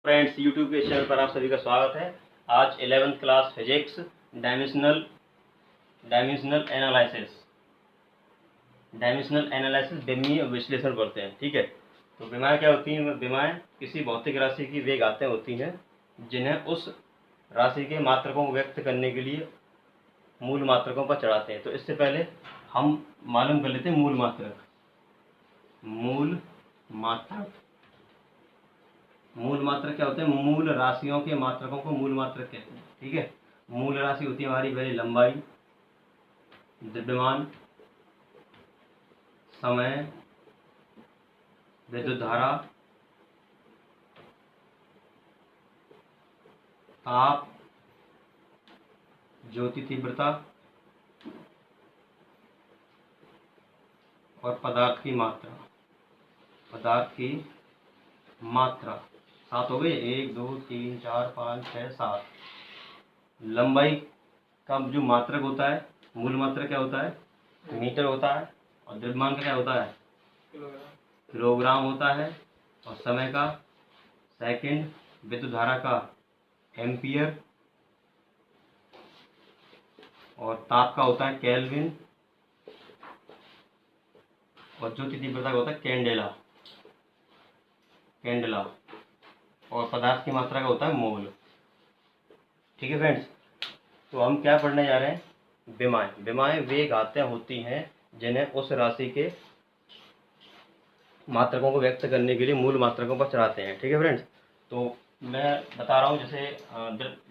Friends, YouTube के channel पर आप सभी का स्वागत है। आज 11th class physics dimensional analysis विमीय विश्लेषण पढ़ते हैं। ठीक है, तो विमाएँ क्या होती हैं? विमाएँ किसी भौतिक राशि की वे घातें होती हैं जिन्हें उस राशि के मात्रकों को व्यक्त करने के लिए मूल मात्रकों पर चढ़ाते हैं। तो इससे पहले हम मालूम कर लेते हैं मूल मात्रक क्या होते हैं? मूल राशियों के मात्रकों को मूल मात्रक कहते हैं। ठीक है, मूल राशि होती है हमारी पहले लंबाई, द्रव्यमान, समय, विद्युत धारा, ताप, ज्योति तीव्रता और पदार्थ की मात्रा। 7 हो गए, 1 2 3 4 5 6 7। लंबाई का जो मात्रक होता है, मूल मात्रक क्या होता है? मीटर होता है। और द्रव्यमान का क्या होता है? किलोग्राम होता है। और समय का सेकंड, विद्युत धारा का एम्पियर, और ताप का होता है केल्विन, और ज्योति तीव्रता का होता है कैंडेला, और पदार्थ की मात्रा का होता है मोल। ठीक है फ्रेंड्स, तो हम क्या पढ़ने जा रहे हैं? विमाएँ वे घातें होती हैं जिन्हें उस राशि के मात्रकों को व्यक्त करने के लिए मूल मात्रकों पर चढ़ाते हैं। ठीक है फ्रेंड्स, तो मैं बता रहा हूँ। जैसे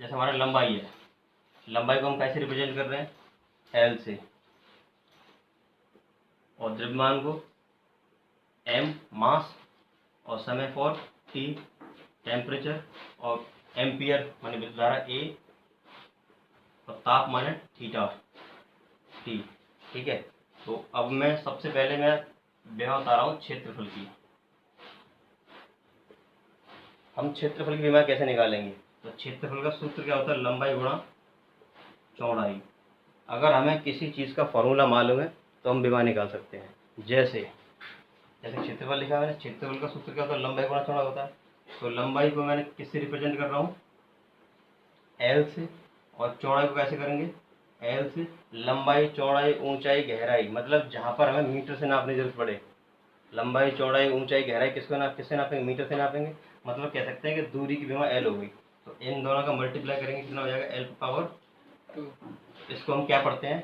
हमारा लंबाई है, लंबाई को हम कैसे रिप्रेजेंट कर रहे हैं? एल से। और द्रव्यमान को एम, मास, और समय फॉर टी, टेम्परेचर, और एम्पियर माने विद्युत धारा ए, और ताप माने थीटा टी। ठीक है, तो अब मैं सबसे पहले विमा बता रहा हूँ क्षेत्रफल की। हम क्षेत्रफल की विमा कैसे निकालेंगे? तो क्षेत्रफल का सूत्र क्या होता है? लंबाई गुणा चौड़ाई। अगर हमें किसी चीज़ का फॉर्मूला मालूम है तो हम विमा निकाल सकते हैं। जैसे क्षेत्रफल लिखा है मैंने, क्षेत्रफल का सूत्र क्या होता है? लंबाई गुणा चौड़ा होता है। तो लंबाई को मैंने किससे रिप्रेजेंट कर रहा हूँ? एल से। और चौड़ाई को कैसे करेंगे? एल से। लंबाई, चौड़ाई, ऊंचाई, गहराई, मतलब जहाँ पर हमें मीटर से नापने की जरूरत पड़े, लंबाई, चौड़ाई, ऊंचाई, गहराई किससे नापेंगे? मीटर से नापेंगे। मतलब कह सकते हैं कि दूरी की विमा एल हो गई। तो इन दोनों का मल्टीप्लाई करेंगे, कितना हो जाएगा? L power 2। इसको हम क्या पढ़ते हैं?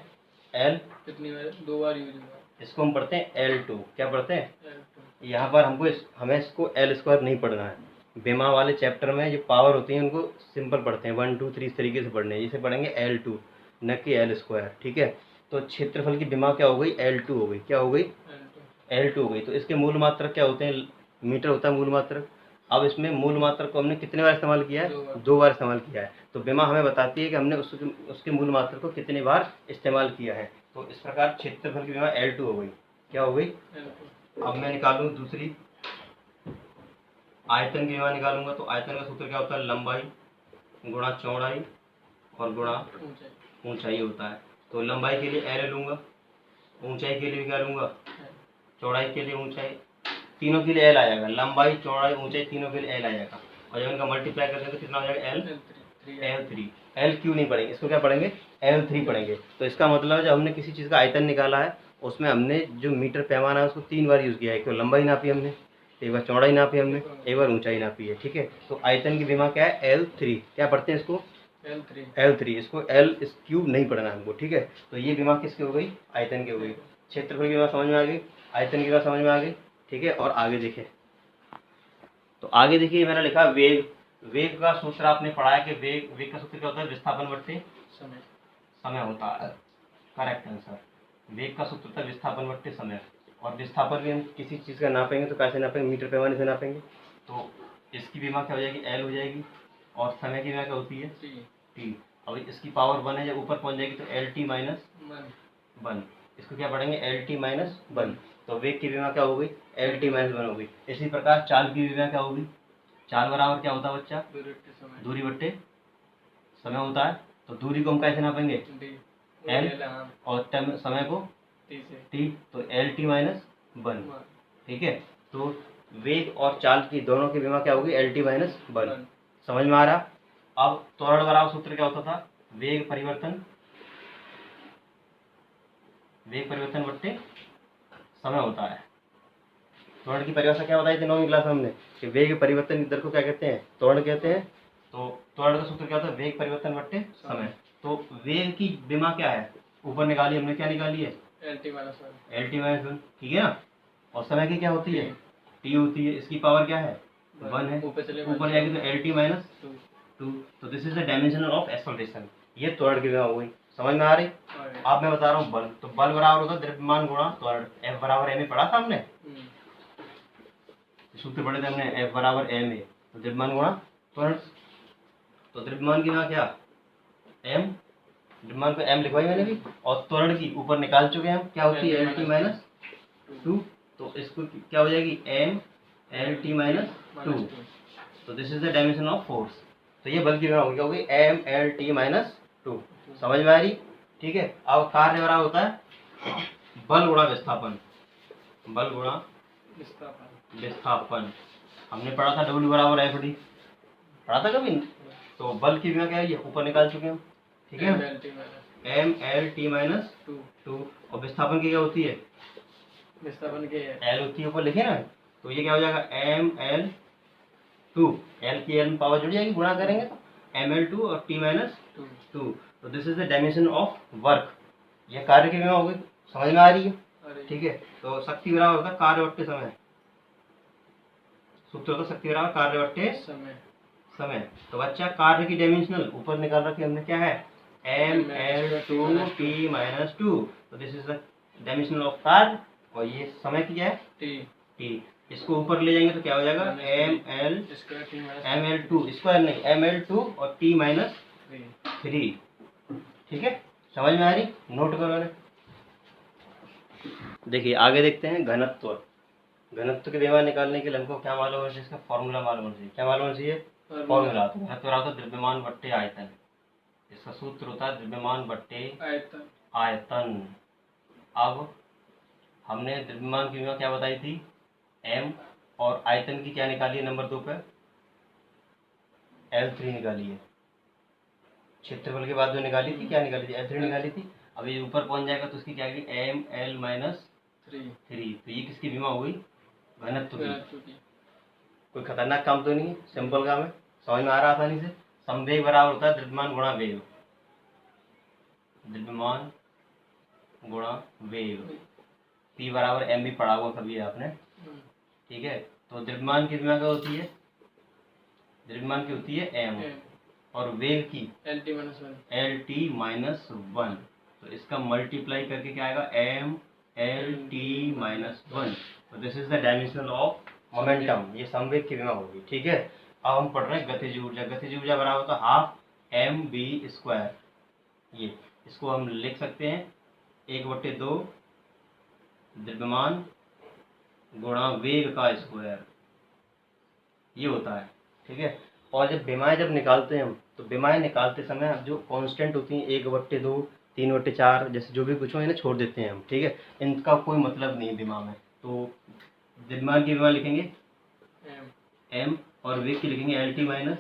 एल कितनी बार? 2 बार यूज हुआ। इसको हम पढ़ते हैं L2। क्या पढ़ते हैं? L2। यहाँ पर हमें इसको L स्क्वायर नहीं पढ़ना है। विमा वाले चैप्टर में जो पावर होती है उनको सिंपल पढ़ते हैं, 1 2 3 इस तरीके से पढ़ने हैं। इसे पढ़ेंगे L2 न कि L स्क्वायर। ठीक है, तो क्षेत्रफल की विमा क्या हो गई? L2 हो गई। क्या हो गई? L2 हो गई। तो इसके मूल मात्रक क्या होते हैं? मीटर होता है मूल मात्रक। अब इसमें मूल मात्रक को हमने कितने बार इस्तेमाल किया है? 2 बार इस्तेमाल किया है। तो विमा हमें बताती है कि हमने उसके मूल मात्रक को कितनी बार इस्तेमाल किया है। तो इस प्रकार क्षेत्रफल की विमा L2 हो गई। क्या हो गई? अब मैं निकालूँ दूसरी, आयतन की विमा निकालूंगा। तो आयतन का सूत्र क्या होता है? लंबाई गुणा चौड़ाई और गुणा ऊंचाई होता है। तो लंबाई के लिए L लूँगा, ऊंचाई के लिए क्या लूँगा? चौड़ाई के लिए ऊंचाई, तीनों के लिए L आ जाएगा। लंबाई, चौड़ाई, ऊंचाई तीनों के लिए L आ जाएगा। और जब इनका मल्टीप्लाई कर दें तो कितना हो जाएगा? L3। L क्यों नहीं पढ़ेंगे, इसको क्या पढ़ेंगे? L3 पढ़ेंगे। तो इसका मतलब जब हमने किसी चीज़ का आयतन निकाला है उसमें हमने जो मीटर पैमाना है उसको 3 बार यूज़ किया है। एक तो लंबाई नापी हमने, एक बार चौड़ाई नापी हमने, एक बार ऊंचाई नापी है। ठीक है, तो आयतन की विमा क्या है? L3। क्या पढ़ते हैं इसको? L3। इसको L क्यूब नहीं पढ़ना हमको। ठीक है, तो ये विमा किसकी हो गई? आयतन की हो गई। क्षेत्रफल की विमा समझ में आ गई, आयतन की विमा समझ में आ गई। ठीक है, और आगे देखें, तो आगे देखिए मैंने लिखा वेग। वेग का सूत्र आपने पढ़ा है कि वेग का सूत्र क्या होता है? विस्थापन बट्टे समय होता है। Correct answer. वेग का सूत्र होता है विस्थापन बट्टे समय। और विस्थापन भी हम किसी चीज़ का नापेंगे तो कैसे नापेंगे? मीटर पैमाने से नापेंगे। तो इसकी विमा क्या हो जाएगी? L हो जाएगी। और समय की विमा क्या होती है? T। अब इसकी पावर 1 है, जब ऊपर पहुंच जाएगी तो LT माइनस 1। इसको क्या पढ़ेंगे? LT minus 1। तो वेग की विमा क्या हो गई? LT माइनस 1 हो गई। इसी प्रकार चाल की विमा क्या होगी? चाल बराबर क्या होता है बच्चा? दूरी बट्टे समय होता है। तो दूरी को हम कैसे नापेंगे? L, और समय को T। तो LT माइनस 1। ठीक है, तो वेग और चाल की दोनों की विमा क्या होगी, LT माइनस बल। समझ में आ रहा। अब त्वरण बराबर सूत्र क्या होता था, वेग परिवर्तन बट्टे समय होता है। त्वरण की परिभाषा क्या बताई थी 9वीं क्लास में हमने, कि वेग परिवर्तन की दर को क्या कहते हैं, त्वरण कहते हैं। तो त्वरण का सूत्र क्या होता है, वेग परिवर्तन बट्टे समय। तो वेग की विमा क्या है, ऊपर निकाली हमने, क्या निकाली है, LT माइनस 1, ठीक है ना। और समय की क्या होती है, T होती है, इसकी पावर क्या है 1 है, ऊपर जाएगी तो LT माइनस 2। तो this is the dimension of acceleration. ये त्वरण की विमा हो गई। समझ में आ रही। अब मैं बता रहा हूँ बल। तो बल बराबर होता है द्रव्यमान गुणा त्वरण। F बराबर m पढ़ा था हमने, सूत्र पढ़े थे हमने, F बराबर m है, तो द्रव्यमान गुणा त्वरण। तो द्रव्यमान की विमा क्या, m, द्रव्यमान को m लिखवाई मैंने भी, और त्वरण की ऊपर निकाल चुके हैं हम, क्या होती है LT माइनस 2। तो इसको क्या हो जाएगी, m LT माइनस 2। तो this is the dimension of force. तो ये बल की विमा होगी, क्या होगी, m LT माइनस 2। समझ में आ रही, ठीक है। अब कार्य बराबर होता है बल गुणा विस्थापन। बल गुणा विस्थापन हमने पढ़ा था, W बराबर FD, पढ़ा था कभी। तो बल की विमा क्या है, ये ऊपर निकाल चुके हैं, ठीक है, m LT माइनस 2। और विस्थापन की क्या होती है, विस्थापन की L होती है, ऊपर लिखे ना। तो ये क्या हो जाएगा, m L2, L की L में पावर जुड़ जाएगी, गुणा करेंगे तो mL2 और T माइनस 2। तो this is the dimension of work. ये कार्य की विमा हो गई। समझ में आ रही है, ठीक है। तो शक्ति बराबर होता है कार्य बट्टे समय। सूत्र होता है शक्ति बराबर कार्य बट्टे समय। तो बच्चा कार्य की डायमेंशनल ऊपर निकाल रखी हमने, क्या है, mL2 T माइनस 2। तो this is the dimensional of कार्य, और ये समय की क्या है, T। इसको ऊपर ले जाएंगे तो क्या हो जाएगा, mL2 स्क्वायर नहीं, mL2 और T माइनस 3, ठीक है। समझ में आ रही, नोट करो। देखिए आगे देखते हैं घनत्व। घनत्व की विमा निकालने के लिए हमको क्या मालूम है, इसका फॉर्मूला मालूम होना चाहिए। क्या मालूम होना चाहिए, फॉर्मूला। तो घनत्व होता है द्रव्यमान बट्टे आयतन। इसका सूत्र होता है द्रव्यमान बट्टे आयतन। अब हमने द्रव्यमान की विमा क्या बताई थी, m, और आयतन की क्या निकाली है, नंबर 2 पे L3 निकाली है। क्षेत्रफल के बाद जो निकाली थी, क्या निकाली थी, L3 निकाली थी। अब ये ऊपर पहुंच जाएगा तो उसकी क्या आएगी, mL माइनस 3। तो ये किसकी विमा हो गई, घनत्व की। कोई खतरनाक काम तो नहीं है, सिंपल काम है, समझ में आ रहा आसानी से। संवेग बराबर होता है द्रव्यमान गुणा वेग। द्रव्यमान गुणा वेग, P बराबर m भी पढ़ा हुआ कभी आपने, ठीक है। तो द्रव्यमान की विमा क्या होती है, द्रव्यमान की होती है m, और वेग की LT माइनस 1। तो इसका मल्टीप्लाई करके क्या आएगा, m LT माइनस 1। तो this is the dimension of momentum. ये संवेग की विमा होगी, ठीक है। अब हम पढ़ रहे हैं गतिज ऊर्जा। गतिज ऊर्जा बराबर होता है हाफ mv स्क्वायर। ये इसको हम लिख सकते हैं 1/2 द्रव्यमान गुणा वेग का स्क्वायर, ये होता है, ठीक है। और जब विमाएं जब निकालते हैं हम, तो विमाएं निकालते समय जो कांस्टेंट होती हैं 1/2 3/4 जैसे जो भी कुछ हो, इन्हें छोड़ देते हैं हम, ठीक है। इनका कोई मतलब नहीं है विमा में। तो द्रव्यमान की विमा लिखेंगे m, और वेग की लिखेंगे LT माइनस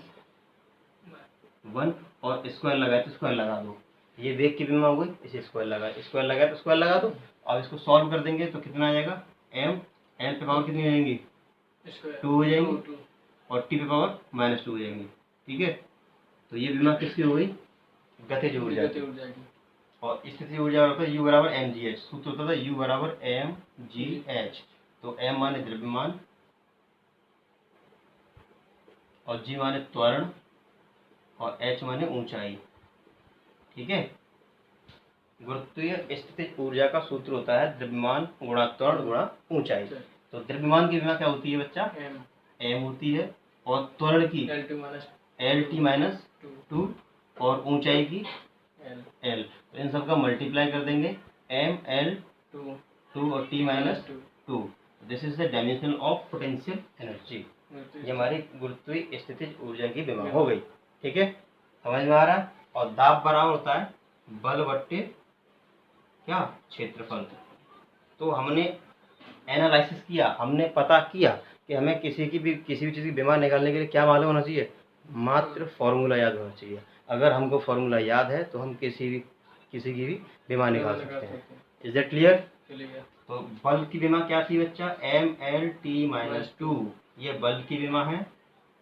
1, और स्क्वायर लगाए तो स्क्वायर लगा दो। ये वेग की विमा हो गई, इसे स्क्वायर लगाए तो स्क्वायर लगा दो। अब इसको सॉल्व कर देंगे तो कितना आ जाएगा, m l पे पावर कितनी हो जाएंगी, 2 हो जाएंगी, और t पे पावर माइनस 2 हो जाएंगी, ठीक है। तो ये विमा किसकी हो गई, गतिज ऊर्जा की। और स्थितिज ऊर्जा होता है U बराबर mgh। सूत्र होता था U बराबर mgh। तो m माने द्रव्यमान, और g माने त्वरण, और h माने ऊंचाई, ठीक है। गुरुत्वीय स्थितिज ऊर्जा का सूत्र होता है द्रव्यमान गुणा त्वरण गुणा ऊंचाई। तो द्रव्यमान की विमा क्या होती है बच्चा, m होती है, और त्वरण की LT माइनस 2, और ऊंचाई की L। तो इन सब का मल्टीप्लाई कर देंगे, mL2 और T minus 2। This is the dimension of potential energy. ये हमारी गुरुत्वीय स्थितिज ऊर्जा की विमा हो गई, ठीक है। समझ में आ रहा है। और दाब बराबर होता है बल बट्टे क्या, क्षेत्रफल। तो हमने एनालिसिस किया, हमने पता किया कि हमें किसी भी चीज़ की विमा निकालने के लिए क्या मालूम होना चाहिए, मात्र फॉर्मूला याद होना चाहिए। अगर हमको फॉर्मूला याद है तो हम किसी की भी विमा निकाल सकते हैं। Is that clear? तो बल की विमा क्या थी बच्चा, MLT-2, ये बल की विमा है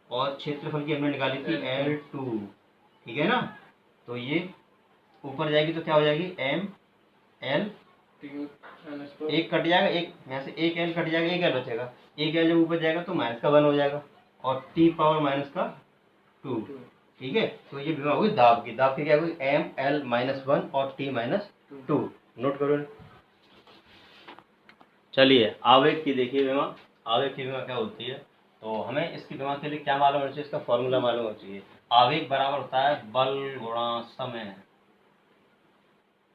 और क्षेत्रफल की हमने निकाली थी L2, ठीक है ना। तो ये ऊपर जाएगी तो क्या हो जाएगी, ML, एक कट जाएगा, एक यहाँ से एक L कट जाएगा, एक L बचेगा, एक L जब ऊपर जाएगा तो माइनस का 1 हो जाएगा और T पावर माइनस का 2, ठीक है। तो ये विमा होगी दाब की क्या होगी, ML-1 और T-2, नोट करो। चलिए आवेग की देखिए विमा। आवेग की विमा क्या होती है, तो हमें इसकी विमा के लिए क्या मालूम होना चाहिए, इसका फॉर्मूला मालूम होना चाहिए। आवेग बराबर होता है बल गुणा समय।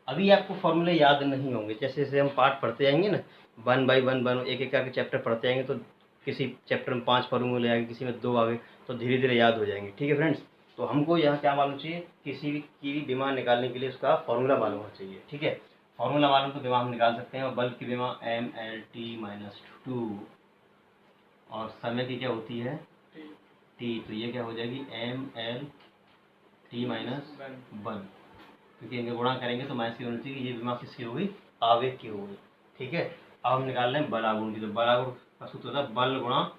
अभी आपको फॉर्मूले याद नहीं होंगे, जैसे जैसे हम पार्ट पढ़ते जाएंगे ना, 1 बाई 1 एक एक करके चैप्टर पढ़ते जाएंगे, तो किसी चैप्टर में 5 फॉर्मूले आएंगे, किसी में 2 आगे, तो धीरे धीरे याद हो जाएंगे, ठीक है फ्रेंड्स। तो हमको यहाँ क्या मालूम चाहिए, किसी भी की भी विमा निकालने के लिए उसका फॉर्मूला मालूम होना चाहिए, ठीक है। फॉर्मूला मालूम तो विमा हम निकाल सकते हैं। और बल की विमा MLT-2 और समय की क्या होती है, T, तो ये क्या हो जाएगी MLT-1, क्योंकि इनके गुणा करेंगे तो माइनस की होनी चाहिए। ये विमा किसकी हो गई, आवेग की हो गई, ठीक है। अब हम निकाल रहे हैं बल आघूर्ण की। तो बल आघूर्ण का सूत्र होता है बल गुणा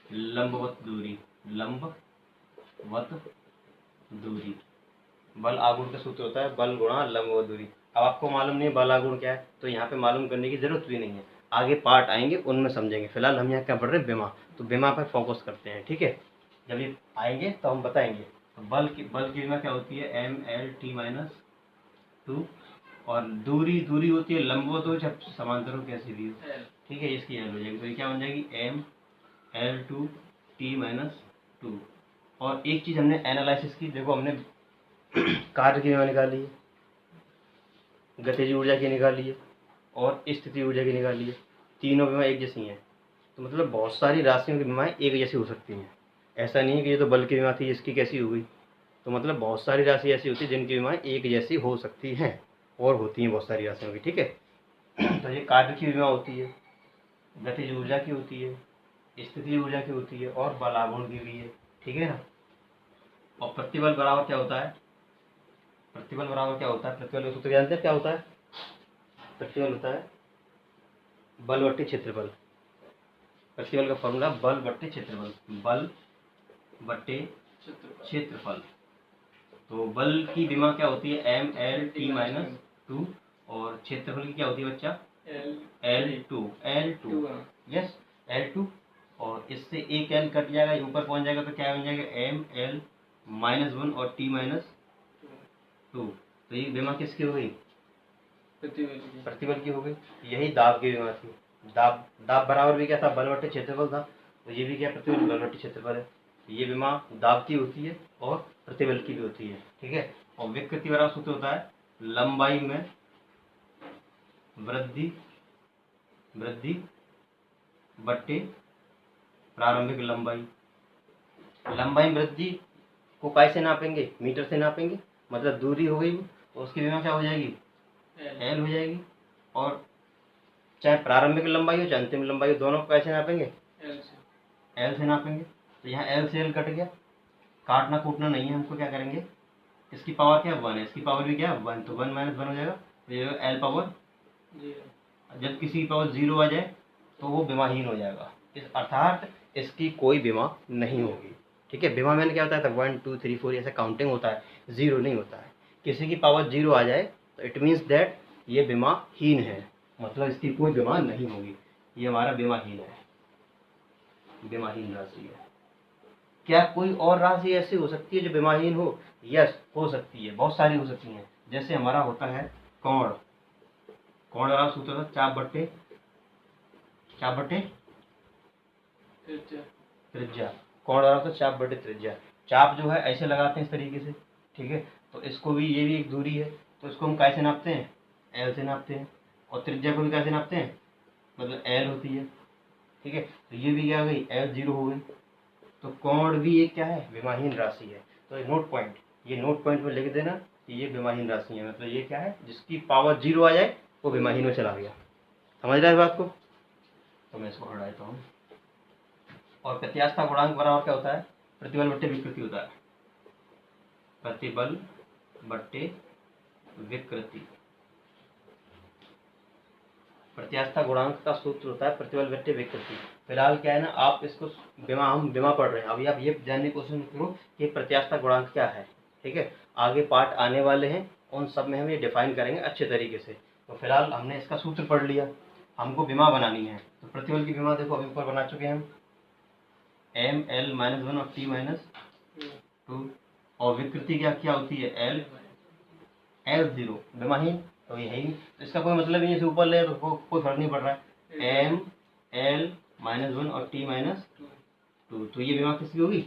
लंबवत दूरी, लंबवत दूरी। बल आघूर्ण का सूत्र होता है बल गुणा लंबवत दूरी। अब आपको मालूम नहीं है बल आघूर्ण क्या है, तो यहाँ पे मालूम करने की जरूरत भी नहीं है, आगे पार्ट आएंगे उनमें समझेंगे। फिलहाल हम यहाँ क्या पढ़ रहे हैं, विमा, तो विमा पर फोकस करते हैं, ठीक है। जब ये आएंगे तो हम बताएंगे। तो बल की विमा क्या होती है, MLT-2 और दूरी होती है लंबवत हो चाहे समांतर हो, कैसी भी हो, ठीक है। इसकी एल हो जाएगी, तो ये क्या बन जाएगी ML2T-2। और एक चीज़ हमने एनालिसिस की, देखो हमने कार्य की विमा निकाली है, गतिज ऊर्जा की निकाली है और स्थिति ऊर्जा की निकाली है। तीनों विमा एक जैसी हैं, तो मतलब बहुत सारी राशियों की विमाएँ एक जैसी हो सकती हैं। ऐसा नहीं है कि ये तो बल की विमा थी इसकी कैसी हो गई, तो मतलब बहुत सारी राशि ऐसी होती है जिनकी विमाएँ एक जैसी हो सकती हैं और होती हैं बहुत सारी राशियों की, ठीक है। तो ये कार्य की विमा होती है, गतिज ऊर्जा की होती है, स्थिति ऊर्जा की होती है और बल आघूर्ण की भी है, ठीक है ना। और प्रतिबल बराबर क्या होता है, प्रतिबल बराबर क्या होता है, प्रतिबल का सूत्र जानते हैं क्या होता है, प्रतिबल होता है बल बट्टे क्षेत्रफल। प्रतिबल का फॉर्मूला बल बट्टे क्षेत्रफल, बल बट्टे क्षेत्रफल। तो बल की विमा क्या होती है, MLT-2 और क्षेत्रफल की क्या होती है बच्चा, L2, यस L2। और इससे एक L कट जाएगा, ऊपर पहुंच जाएगा तो क्या बन जाएगा, ML-1 और T-2। तो ये विमा किसकी हो गई, प्रतिबल की हो गई। यही दाब की विमा थी। दाब बराबर भी क्या था, बल बट्टे क्षेत्रफल था, तो ये भी क्या प्रतिबल बल बट्टे क्षेत्रफल है। ये विमा दाब की होती है और प्रतिबल की भी होती है, ठीक है। और विकृति बराबर सूत्र होता है लंबाई में वृद्धि बट्टे प्रारंभिक लंबाई। लंबाई वृद्धि को कैसे नापेंगे, मीटर से नापेंगे, मतलब दूरी हो गई तो उसकी विमा क्या हो जाएगी, L हो जाएगी। और चाहे प्रारंभिक लंबाई हो चाहे अंतिम लंबाई हो, दोनों को कैसे नापेंगे, L से नापेंगे। तो यहाँ L से L कट गया, काटना कूटना नहीं है, हमको क्या करेंगे, इसकी पावर क्या 1 है, इसकी पावर भी क्या 1, तो 1 - 1 हो जाएगा, तो ये L पावर 0। जब किसी की पावर 0 आ जाए तो वो विमाहीन हो जाएगा, अर्थात इसकी कोई विमा नहीं होगी, ठीक है। विमा मैंने क्या होता है, 1 2 3 4 ऐसा काउंटिंग होता है, 0 नहीं होता है। किसी की पावर 0 आ जाए तो इट मीन्स दैट ये विमाहीन है, मतलब इसकी कोई विमा नहीं होगी, ये हमारा विमाहीन है, विमाहीन राशि है। क्या कोई और राशि ऐसी हो सकती है जो विमाहीन हो, यस हो सकती है, बहुत सारी हो सकती हैं। जैसे हमारा होता है कोण, कोण का सूत्र था चाप बट्टे त्रिज्या। कोण वाला तो चाप बटे त्रिज्या। चाप जो है ऐसे लगाते हैं इस तरीके से, ठीक है। तो इसको भी, ये भी एक दूरी है, तो इसको हम कैसे नापते हैं, L से नापते हैं। और त्रिज्या को भी कैसे नापते हैं, मतलब L होती है, ठीक है। तो ये भी क्या हो गई, L 0 हो गई। तो कोण भी एक क्या है, विमाहीन राशि है। तो ये नोट पॉइंट में लिख देना कि ये विमाहीन राशि है, मतलब ये क्या है, जिसकी पावर 0 आ जाए वो विमाहीन में चला गया। समझ रहा है बात को, तो मैं इसको हटा देता हूँ। और प्रत्यास्थता गुणांक बराबर क्या होता है, प्रतिबल बट्टे विकृति होता है, प्रतिबल बट्टे विकृति। प्रत्यास्थता गुणांक का सूत्र होता है प्रतिबल बट्टे विकृति। फिलहाल क्या है ना, आप इसको हम विमा पढ़ रहे हैं, अभी आप ये जानने की कोशिश करो कि प्रत्यास्थता गुणांक क्या है, ठीक है। आगे पार्ट आने वाले हैं, उन सब में हम ये डिफाइन करेंगे अच्छे तरीके से। तो फिलहाल हमने इसका सूत्र पढ़ लिया, हमको विमा बनानी है। तो प्रतिबल की विमा देखो अभी ऊपर बना चुके हैं हम, एम एल माइनस वन और टी माइनस टू, और विकृति क्या होती है, एल एल जीरो, विमाहीन। तो यही, इसका कोई मतलब ही नहीं, से ऊपर ले तो कोई फर्क नहीं पड़ रहा है। एम एल माइनस वन और टी माइनस टू, तो ये विमा किसकी होगी,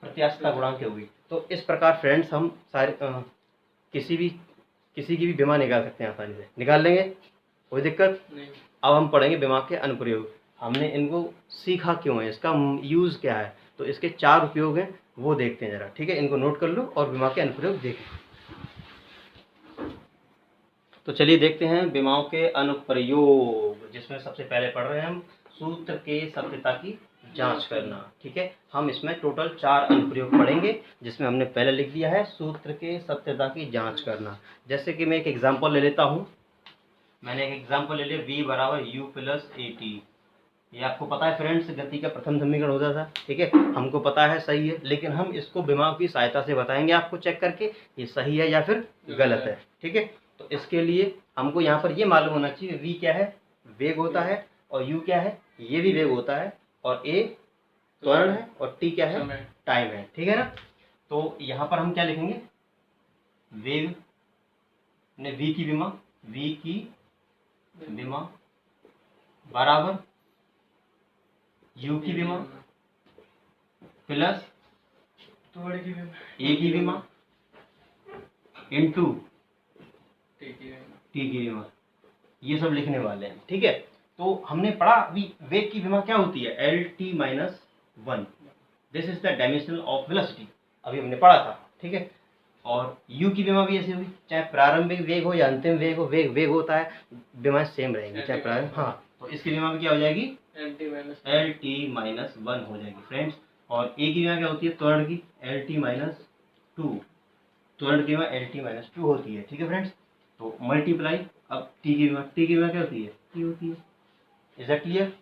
प्रत्यास्थता गुणांक की होगी। तो इस प्रकार फ्रेंड्स हम सारे किसी की भी विमा निकाल सकते हैं, आसानी से निकाल लेंगे, कोई दिक्कत नहीं। अब हम पढ़ेंगे विमा के अनुप्रयोग। हमने इनको सीखा क्यों है, इसका यूज़ क्या है, तो इसके 4 उपयोग हैं, वो देखते हैं जरा, ठीक है। इनको नोट कर लो और विमा के अनुप्रयोग देखें। तो चलिए देखते हैं विमाओं के अनुप्रयोग, जिसमें सबसे पहले पढ़ रहे हैं हम सूत्र के सत्यता की जांच करना, ठीक है। हम इसमें टोटल 4 अनुप्रयोग पढ़ेंगे, जिसमें हमने पहले लिख दिया है सूत्र के सत्यता की जांच करना। जैसे कि मैं एक एग्जांपल ले लेता हूँ, मैंने एक एग्जांपल ले लिया, v बराबर यू प्लस ए टी। ये आपको पता है फ्रेंड्स, गति का प्रथम समीकरण होता था, ठीक है, हमको पता है सही है, लेकिन हम इसको विमा की सहायता से बताएंगे आपको चेक करके ये सही है या फिर गलत है, ठीक है। तो इसके लिए हमको यहाँ पर ये मालूम होना चाहिए, v क्या है, वेग होता है, और u क्या है, ये भी वेग होता है, और a त्वरण है, और t क्या है, टाइम है, ठीक है ना। तो यहाँ पर हम क्या लिखेंगे, वेग ने v की विमा बराबर u की विमा प्लस a की विमा इंटू टी की विमा, ये सब लिखने वाले हैं, ठीक है। तो हमने पढ़ा अभी वेग की विमा क्या होती है, L T minus one, this is the dimension of velocity, अभी हमने पढ़ा था, ठीक है। और u की विमा भी ऐसी होगी, चाहे प्रारंभिक वेग हो या अंतिम वेग हो, वेग होता है, विमा सेम रहेंगी, चाहे प्रारंभिक, हाँ। तो इसकी विमा भी क्या हो जाएगी, एल टी माइनस वन हो जाएगी फ्रेंड्स। और a की विमा क्या होती है, त्वरण की, एल टी माइनस टू, त्वरण की विमा एल टी माइनस टू होती है, ठीक है फ्रेंड्स। तो मल्टीप्लाई, अब t की विमा क्या होती है, t होती है, इज दैट क्लियर।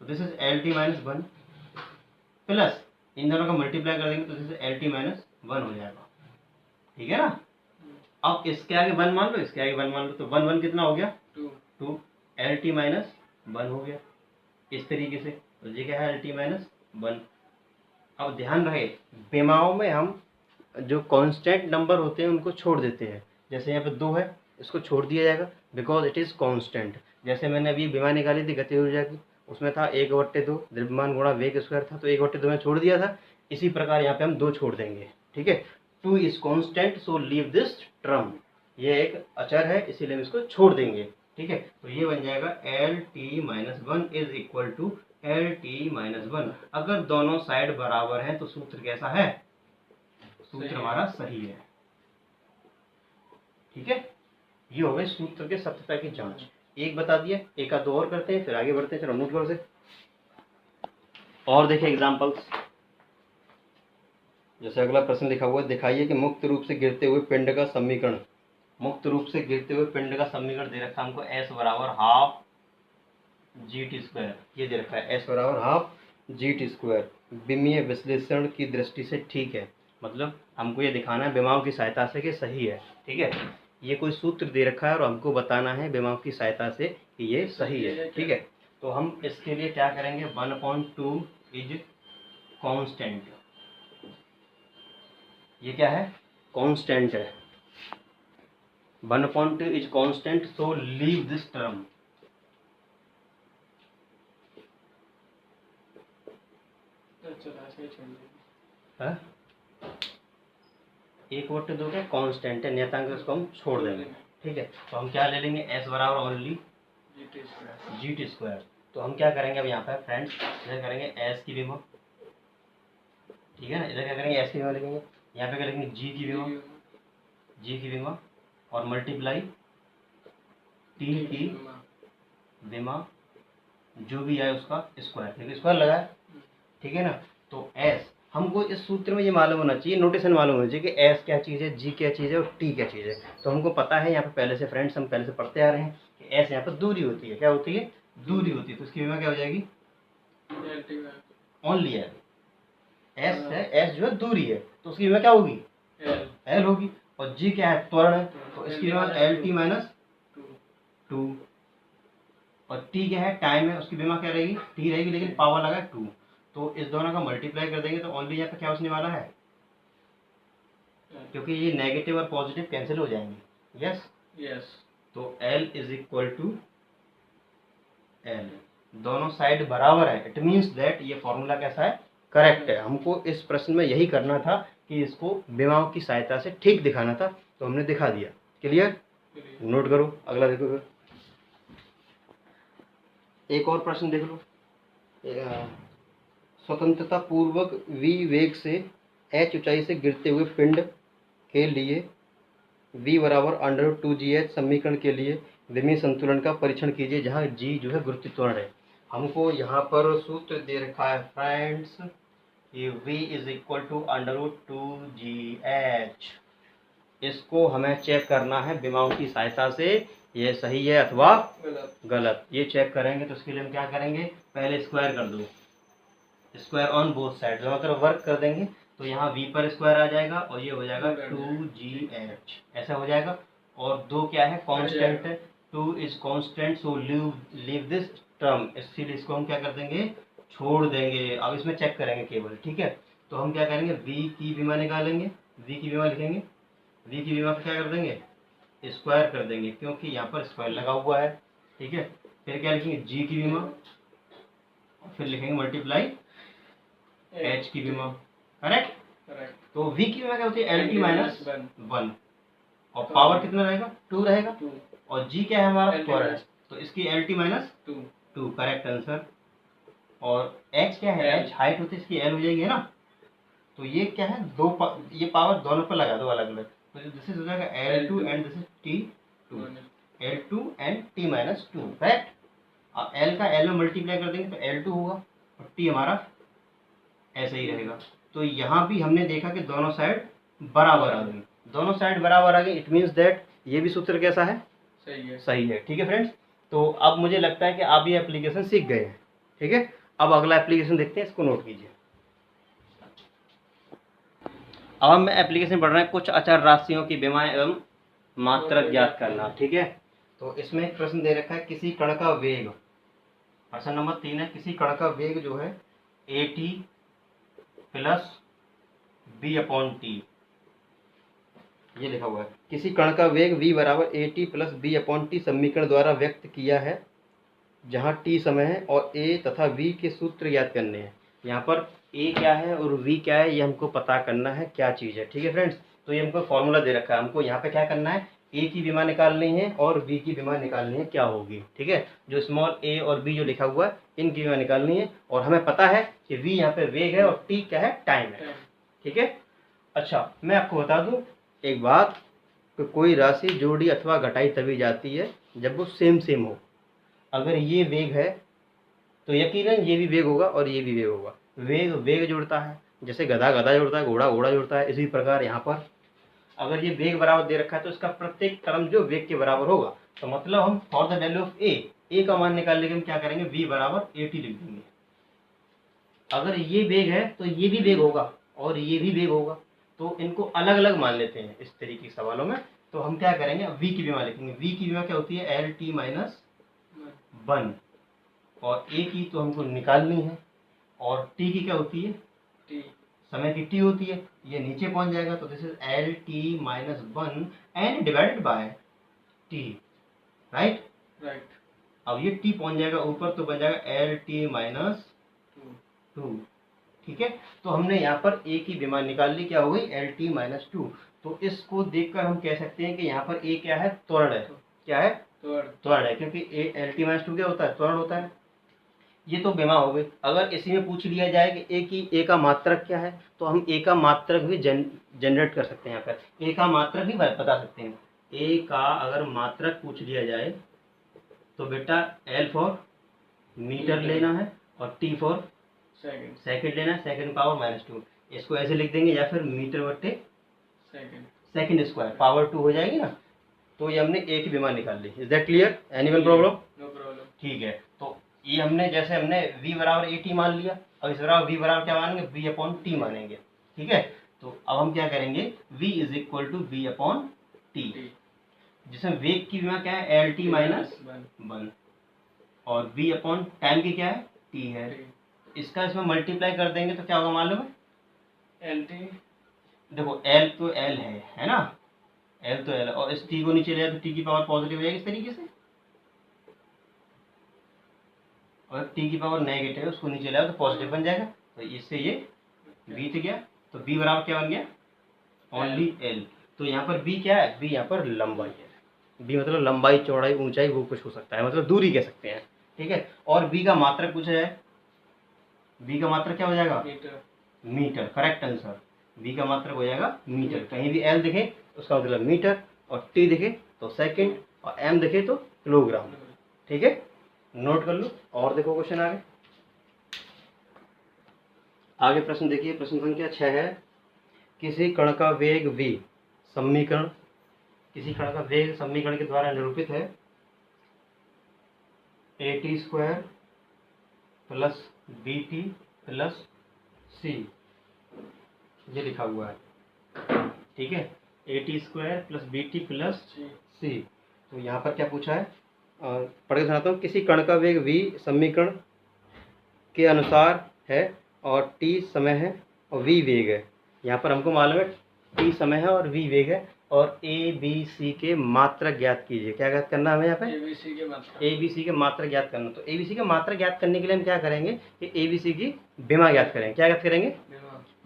तो this is L T minus one plus, इन दोनों का मल्टीप्लाई कर देंगे तो this is L T minus one हो जाएगा, ठीक है ना। अब इसके आगे वन मान लो, इसके आगे वन मान लो, तो वन वन कितना हो गया, two, L T minus one हो गया, इस तरीके से। तो ये क्या है, एल टी माइनस वन। अब ध्यान रहे, विमाओं में हम जो कांस्टेंट नंबर होते हैं उनको छोड़ देते हैं, जैसे यहाँ पे 2 है, इसको छोड़ दिया जाएगा बिकॉज इट इज़ कांस्टेंट। जैसे मैंने अभी विमा निकाली थी गति ऊर्जा की, उसमें था 1/2 द्रव्यमान गुणा वेग स्क्वायर था, तो 1/2 में छोड़ दिया था। इसी प्रकार यहाँ पे हम 2 छोड़ देंगे, ठीक है। 2 is constant so leave this term, ये एक अचर है इसीलिए हम इसको छोड़ देंगे, ठीक है। तो ये बन जाएगा L T minus one is equal to L T minus one. अगर दोनों साइड बराबर हैं तो सूत्र कैसा है, सूत्र हमारा सही है, ठीक है। ये हो गए सूत्र के सत्यता की जांच, एक बता दिया, एक आध दो और करते हैं फिर आगे बढ़ते हैं, चलो नोट करो से। और देखिए एग्जांपल्स, जैसे अगला प्रश्न लिखा हुआ है, दिखाइए कि मुक्त रूप से गिरते हुए पिंड का समीकरण, मुक्त रूप से गिरते हुए पिंड का समीकरण दे रखा है हमको, s बराबर हाफ जी टी स्क्वायर, ये दे रखा है s बराबर हाफ जी टी स्क्वायर, विमीय विश्लेषण की दृष्टि से ठीक है, मतलब हमको ये दिखाना है विमाओं की सहायता से कि सही है, ठीक है। ये कोई सूत्र दे रखा है और हमको बताना है विमाओं की सहायता से कि ये सही है, ठीक है। तो हम इसके लिए क्या करेंगे, 1/2 इज कांस्टेंट, ये क्या है, कांस्टेंट है, 1/2 is constant so leave this term, है 1/2 का कांस्टेंट है, नियतांक उसको हम छोड़ देंगे, ठीक है। तो हम क्या ले लेंगे, s बराबर ओनली जी टी स्क्वायर। तो हम क्या करेंगे अब यहाँ पर फ्रेंड्स, इधर करेंगे s की विमा, ठीक है ना, इधर क्या करेंगे s की विमा लिखेंगे, यहाँ पे क्या लिखेंगे g की विमा और मल्टीप्लाई t की विमा जो भी आए उसका स्क्वायर, क्योंकि स्क्वायर लगा है, ठीक है ना। तो एस, हमको इस सूत्र में ये मालूम होना चाहिए, नोटेशन मालूम होना चाहिए कि एस क्या चीज़ है, जी क्या चीज़ है और टी क्या चीज़ है। तो हमको पता है यहाँ पे पहले से, फ्रेंड्स हम पहले से पढ़ते आ रहे हैं कि एस यहाँ पर दूरी होती है, क्या होती है, दूरी होती है। तो इसकी विमा क्या हो जाएगी, ओनली एल। एस है, एस जो है दूरी है, तो उसकी विमा क्या होगी, एल होगी। और जी क्या है, त्वरण है, तो इसकी विमा एल टी माइनस 2। और टी क्या है, टाइम है, उसकी विमा क्या रहेगी, टी रहेगी, लेकिन पावर लगा 2। तो इस दोनों का मल्टीप्लाई कर देंगे तो ओनली यहाँ पे क्या बचने वाला है, क्योंकि ये नेगेटिव और पॉजिटिव कैंसिल हो जाएंगे। Yes yes. तो L is equal to L, दोनों साइड बराबर है, इट मीन्स दैट ये फॉर्मूला कैसा है, करेक्ट है। हमको इस प्रश्न में यही करना था कि इसको विमाओं की सहायता से ठीक दिखाना था, तो हमने दिखा दिया। क्लियर, नोट करो, अगला देखो। एक और प्रश्न देख लो। स्वतंत्रता पूर्वक v वेग से h ऊंचाई से गिरते हुए पिंड के लिए v बराबर √2gh समीकरण के लिए विमीय संतुलन का परीक्षण कीजिए, जहाँ g जो है गुरुत्व त्वरण है। हमको यहाँ पर सूत्र दे रखा है फ्रेंड्स कि v is equal to √2gh। इसको हमें चेक करना है विमाओं की सहायता से, ये सही है अथवा गलत। ये चेक करेंगे तो उसके लिए हम क्या करेंगे, पहले स्क्वायर कर दो, स्क्वायर ऑन बोथ साइड, दोनों तरफ वर्क कर देंगे तो यहाँ v पर स्क्वायर आ जाएगा और ये हो जाएगा 2gh, ऐसा हो जाएगा। और दो क्या है, कांस्टेंट है, 2 is constant, so leave this term, इसीलिए इसको हम क्या कर देंगे, छोड़ देंगे। अब इसमें चेक करेंगे केवल, ठीक है। तो हम क्या करेंगे, v की विमा निकालेंगे, v की विमा लिखेंगे, v की विमा क्या कर देंगे, स्क्वायर कर देंगे, क्योंकि यहाँ पर स्क्वायर लगा हुआ है, ठीक है। फिर क्या लिखेंगे, g की विमा, फिर लिखेंगे मल्टीप्लाई h की विमा, करेक्ट। तो v की विमा क्या होती है, LT माइनस 1, और पावर कितना रहेगा, 2 रहेगा, और g क्या है हमारा, त्वरण, तो इसकी LT माइनस 2, करेक्ट आंसर। और h क्या है, h हाइट होती है, इसकी l हो जाएगी, है ना। तो ये क्या है, ये पावर दोनों पर लगा दो अलग अलग, तो दिस इज हो जाएगा L2 and this is T2, L2 and T minus 2, correct. अब L का L में मल्टीप्लाई कर देंगे तो L2 होगा और T हमारा ऐसे ही रहेगा। तो यहाँ भी हमने देखा कि दोनों साइड बराबर आ गई, दोनों साइड बराबर आ गई, इट मीन्स दैट ये भी सूत्र कैसा है, सही है, ठीक है फ्रेंड्स। तो अब मुझे लगता है कि आप ये एप्लीकेशन सीख गए हैं, ठीक है। अब अगला एप्लीकेशन देखते हैं, इसको नोट कीजिए। अब हम एप्लीकेशन पढ़ रहे हैं कुछ अचर राशियों की विमा एवं मात्रक ज्ञात करना, ठीक है। तो इसमें एक प्रश्न दे रखा है, किसी कण का वेग, प्रश्न नंबर 3 है, किसी कण का वेग जो है AT प्लस B/T, ये लिखा हुआ है, किसी कण का वेग v बराबर AT प्लस B/T समीकरण द्वारा व्यक्त किया है, जहाँ t समय है और a तथा v के सूत्र याद करने हैं। यहाँ पर a क्या है और v क्या है, ये हमको पता करना है क्या चीज़ है, ठीक है फ्रेंड्स। तो ये हमको फॉर्मूला दे रखा है, हमको यहाँ पे क्या करना है, a की विमा निकालनी है और v की विमा निकालनी है, क्या होगी, ठीक है। जो स्मॉल a और b जो लिखा हुआ है, इनकी विमा निकालनी है, और हमें पता है कि v यहाँ पे वेग है और t क्या है, टाइम है, ठीक है। अच्छा, मैं आपको बता दूं एक बात, कि कोई राशि जोड़ी अथवा घटाई तभी जाती है जब वो सेम सेम हो। अगर ये वेग है तो यकीनन ये भी वेग होगा और ये भी वेग होगा। वेग वेग जोड़ता है, जैसे गधा गधा जोड़ता है, घोड़ा घोड़ा जोड़ता है, इसी प्रकार यहाँ पर अगर ये वेग बराबर दे रखा है तो इसका प्रत्येक टर्म जो वेग के बराबर होगा। तो मतलब हम फॉर द वैल्यू ऑफ ए का मान निकालने के लिए क्या करेंगे, v बराबर AT लिख देंगे। अगर ये वेग है तो ये भी वेग होगा और ये भी वेग होगा, तो इनको अलग अलग मान लेते हैं इस तरीके के सवालों में। तो हम क्या करेंगे, v की विमा लिखेंगे, v की विमा क्या होती है, LT माइनस 1, और a की तो हमको निकालनी है, और t की क्या होती है, समय की t होती है, ये नीचे पहुंच जाएगा, तो this is LT minus 1 and divided by t, right. अब ये t पहुंच जाएगा ऊपर, तो बन जाएगा LT माइनस 2, ठीक है। तो हमने यहाँ पर a की विमा निकाल ली, क्या हो गई, LT माइनस 2। तो इसको देखकर हम कह सकते हैं कि यहाँ पर a क्या है, त्वरण है, क्या है, त्वरण है, क्योंकि LT माइनस 2 क्या होता है, त्वरण होता है। ये तो विमा हो गई। अगर इसी में पूछ लिया जाए कि a का मात्रक क्या है, तो हम a का मात्रक भी जनरेट कर सकते हैं, यहाँ पर a का मात्रक भी बता सकते हैं। a का अगर मात्रक पूछ लिया जाए तो बेटा L फॉर मीटर लेना है और टी फॉर सेकंड लेना है, सेकंड पावर -2। इसको ऐसे लिख देंगे या फिर मीटर बट्टे सेकंड स्क्वायर पावर 2 हो जाएगी ना। तो ये हमने ए की बीमार निकाल ली। Is that clear? Anyone problem? No problem. ठीक है, तो ये हमने जैसे हमने v बराबर ए टी मान लिया, अब इस बराबर v बराबर क्या मानेंगे? v अपॉन टी मानेंगे। ठीक है, तो अब हम क्या करेंगे? v is equal to V upon T, जिसमें वेग की बीमा क्या है? एल टी माइनस 1 और v अपॉन टाइम की क्या है? t है। इसका इसमें मल्टीप्लाई कर देंगे तो क्या होगा मालूम है? एल टी, देखो l तो l है ना, l तो l है, और इस t को नीचे ले जाए तो t की पावर पॉजिटिव हो जाएगी इस तरीके से, और t की पावर नेगेटिव है उसको नीचे लाओ तो पॉजिटिव बन जाएगा। तो इससे ये v तो गया, तो v बराबर क्या बन गया? Only l। तो यहाँ पर v क्या है? v यहाँ पर लंबाई है। v मतलब लंबाई, चौड़ाई, ऊंचाई, वो कुछ हो सकता है, मतलब दूरी कह सकते हैं। ठीक है, और v का मात्रक पूछा जाए, v का मात्रक क्या हो जाएगा? मीटर। करेक्ट आंसर, v का मात्रक हो जाएगा मीटर। कहीं भी l दिखे उसका मतलब मीटर, और t दिखे तो सेकंड, और m दिखे तो किलोग्राम। ठीक है, नोट कर लो। और देखो क्वेश्चन आगे प्रश्न देखिए, प्रश्न संख्या 6 है। किसी कण का वेग v समीकरण, किसी कण का वेग समीकरण के द्वारा निरूपित है। at square plus bt plus c, ये लिखा हुआ है। ठीक है, at square plus bt plus c। तो यहाँ पर क्या पूछा है? पढ़ के सुनाता हूँ। किसी कण का वेग v समीकरण के अनुसार है और t समय है और v वेग है। यहाँ पर हमको मालूम है t समय है और v वेग है, और a b c के मात्रक ज्ञात कीजिए। क्या ज्ञात करना है हमें यहाँ पे? a b c के मात्रक ज्ञात करना। तो a b c के मात्रक ज्ञात करने के लिए हम क्या करेंगे कि a b c की बीमा ज्ञात करेंगे। क्या ज्ञात करेंगे?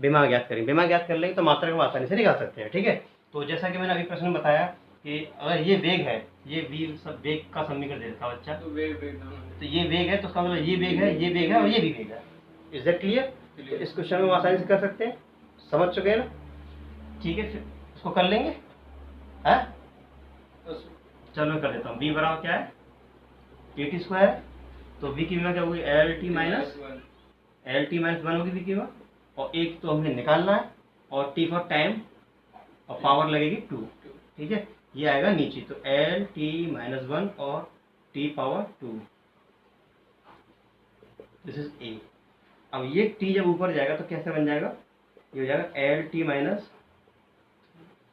बीमा ज्ञात करेंगे। बीमा ज्ञात कर लेंगे तो मात्रक हम आसानी से निकाल सकते हैं। ठीक है, तो जैसा कि मैंने अभी प्रश्न में बताया कि अगर ये वेग है, ये वेग का समीकरण दे रखा बच्चा, तो ये वेग है तो उसका मतलब ये वेग है, ये वेग है और ये भी वेग है। Is that clear? तो इस क्वेश्चन में आसानी से कर सकते हैं। समझ चुके हैं ना? ठीक है, फिर इसको कर लेंगे है। चलो मैं कर देता हूँ। v बराबर क्या है? at स्क्वायर, तो v की बीमा क्या होगी? एल टी माइनस 1 होगी v की बीमा, और एक तो हमें निकालना है, और t फॉर टाइम, और पावर लगेगी 2। ठीक है, ये आएगा नीचे, तो एल टी माइनस 1 और t power 2, this is a। अब ये t जब ऊपर जाएगा तो कैसे बन जाएगा? ये हो जाएगा एल टी माइनस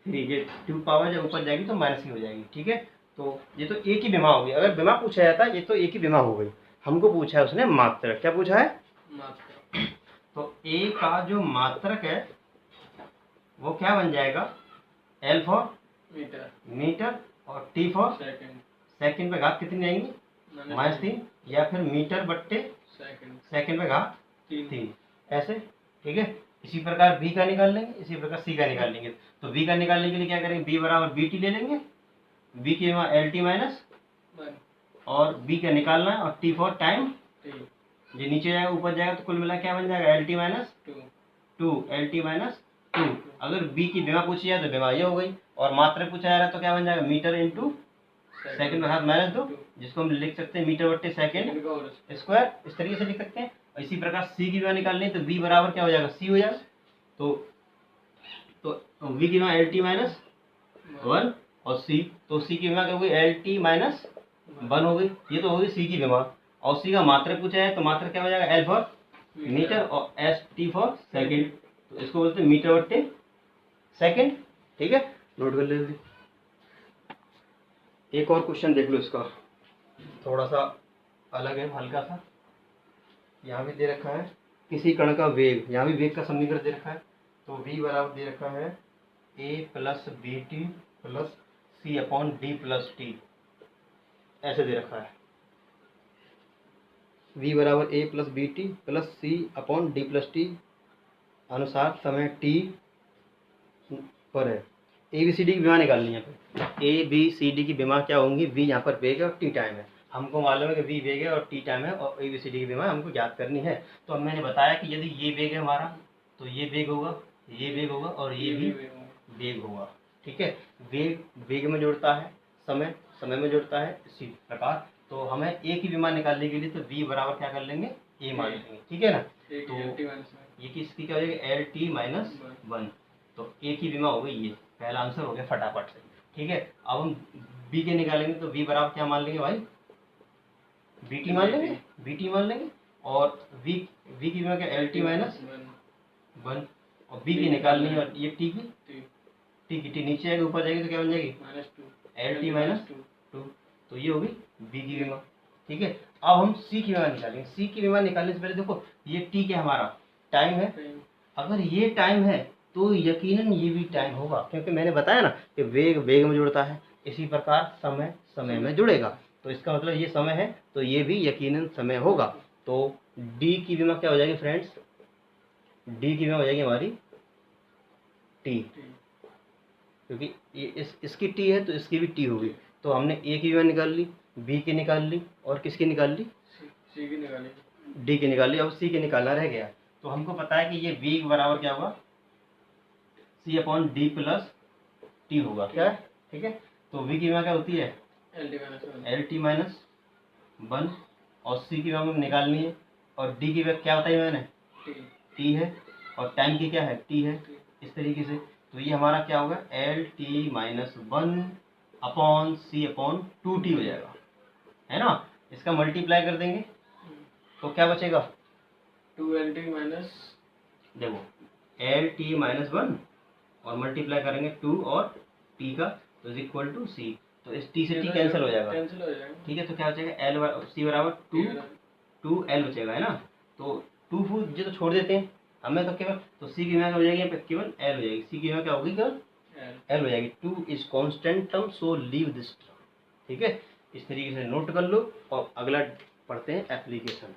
3, ये 2 पावर जब ऊपर जाएगी तो माइनस ही हो जाएगी। ठीक है, तो ये तो a की बीमा होगी। अगर बीमा पूछा जाता ये तो a की बीमा हो गई। हमको पूछा है उसने मात्रक। क्या पूछा है? मात्रक। तो a का जो मात्रक है वो क्या बन जाएगा? l फॉर मीटर और t फॉर सेकंड पे घात कितनी आएंगी? -3, या फिर मीटर बट्टे सेकंड पे घात 3, ऐसे। ठीक है, इसी प्रकार b का निकाल लेंगे, इसी प्रकार c का निकाल लेंगे। तो b का निकालने के लिए क्या करेंगे? b बराबर bt ले लेंगे, b की बीमा एल टी माइनस 1, और b का निकालना है, और t फॉर टाइम, जो नीचे जाएगा ऊपर जाएगा तो कुल मिला क्या बन जाएगा? L T minus 2, L T minus 2। अगर b की बीमा पूछी जाए तो बीमा ये हो गई, और मात्रक पूछा जा रहा है तो क्या बन जाएगा? मीटर इंटू सेकंड पे घात -2, जिसको हम लिख सकते हैं मीटर बट्टे सेकंड स्क्वायर, इस तरीके से लिख सकते हैं। इसी प्रकार c की बीमा निकालनी है तो b बराबर क्या हो जाएगा? c हो जाएगा। तो v की बीमा एल टी माइनस 1 और c, तो c की बीमा क्या होगी? एल टी माइनस 1 हो गई। ये तो होगी c की बीमा, और c का मात्रक पूछा है तो मात्रक क्या हो जाएगा? l फॉर मीटर और s t फॉर सेकंड, तो इसको बोलते हैं मीटर बट्टे सेकंड। ठीक है, नोट कर लीजिए। एक और क्वेश्चन देख लो, इसका थोड़ा सा अलग है, हल्का सा। यहाँ भी दे रखा है किसी कण का वेग, यहाँ भी वेग का समीकरण दे रखा है। तो v बराबर दे रखा है a plus B T plus C upon D plus T, ऐसे दे रखा है। v बराबर a plus B T plus C upon D plus T अनुसार समय t पर है। ए बी सी डी की बीमा निकालनी है। ए बी सी डी की बीमा क्या होंगी? v यहाँ पर वेग है और t टाइम है। हमको मालूम है कि v वेग है और t टाइम है, और ए बी सी डी की बीमा हमको ज्ञात करनी है। तो मैंने बताया कि यदि ये वेग है हमारा तो ये वेग होगा, ये वेग होगा, और ये भी वेग होगा। ठीक है, वेग वेग में जुड़ता है, समय समय में जुड़ता है, इसी प्रकार। तो हमें ए की विमा निकालने के लिए तो v बराबर क्या कर लेंगे, ए मान लेंगे, ठीक है ना। तो ये किसकी क्या हो जाएगी, एल टी माइनस 1। तो ए की विमा हो गई, ये पहला आंसर हो गया फटाफट से, ठीक है। अब हम बी के निकालेंगे तो v बराबर क्या मान लेंगे भाई, बी टी मान लेंगे, बी टी मान लेंगे। और v की विमा क्या, एल टी माइनस 1। और बी की निकालनी है, और ये टी की टी नीचे आएगी, ऊपर जाएगी तो क्या बन जाएगी, एल टी माइनस 2। तो ये होगी बी की विमा, ठीक है। अब हम सी की विमा निकालेंगे। सी की विमा निकालने से पहले देखो ये टी क्या हमारा टाइम है, अगर ये टाइम है तो यकीनन ये भी टाइम होगा, क्योंकि मैंने बताया ना कि वेग वेग में जुड़ता है, इसी प्रकार समय समय में जुड़ेगा। तो इसका मतलब ये समय है तो ये भी यकीनन समय होगा। तो डी की विमा क्या हो जाएगी फ्रेंड्स, डी की विमा हो जाएगी हमारी टी, क्योंकि ये इसकी टी है तो इसकी भी टी होगी। तो हमने ए की विमा निकाल ली, बी की निकाल ली, और किसकी निकाल ली, सी की निकाली, डी की निकाल ली। अब सी की निकालना रह गया। तो हमको पता है कि ये वी बराबर क्या होगा, सी अपॉन डी प्लस टी होगा, क्या है, ठीक है। तो वी की विमा क्या होती है, एल टी माइनस 1, और सी की विमा निकालनी है, और डी की विमा क्या बताई मैंने, टी है, और टाइम की क्या है, टी है, इस तरीके से। तो ये हमारा क्या होगा, एल टी माइनस 1 अपॉन सी अपॉन 2t हो जाएगा, है ना। इसका मल्टीप्लाई कर देंगे तो क्या बचेगा, 2LT माइनस, देखो एल टी माइनस 1 और मल्टीप्लाई करेंगे 2 और t का, तो इज इक्वल टू सी। तो इस t से t कैंसिल हो जाएगा, ठीक है। तो क्या बचेगा, एल सी बराबर 2 एल बचेगा, है ना। तो 2 फूट जो तो छोड़ देते हैं हमें, तो केवल तो सी की वैल्यू हो जाएगी यहाँ पे केवल एल हो जाएगी, सी की वैल्यू क्या होगी, केवल एल हो जाएगी। 2 is constant term so leave this term, ठीक है। इस तरीके से नोट कर लो। और अगला पढ़ते हैं एप्लीकेशन।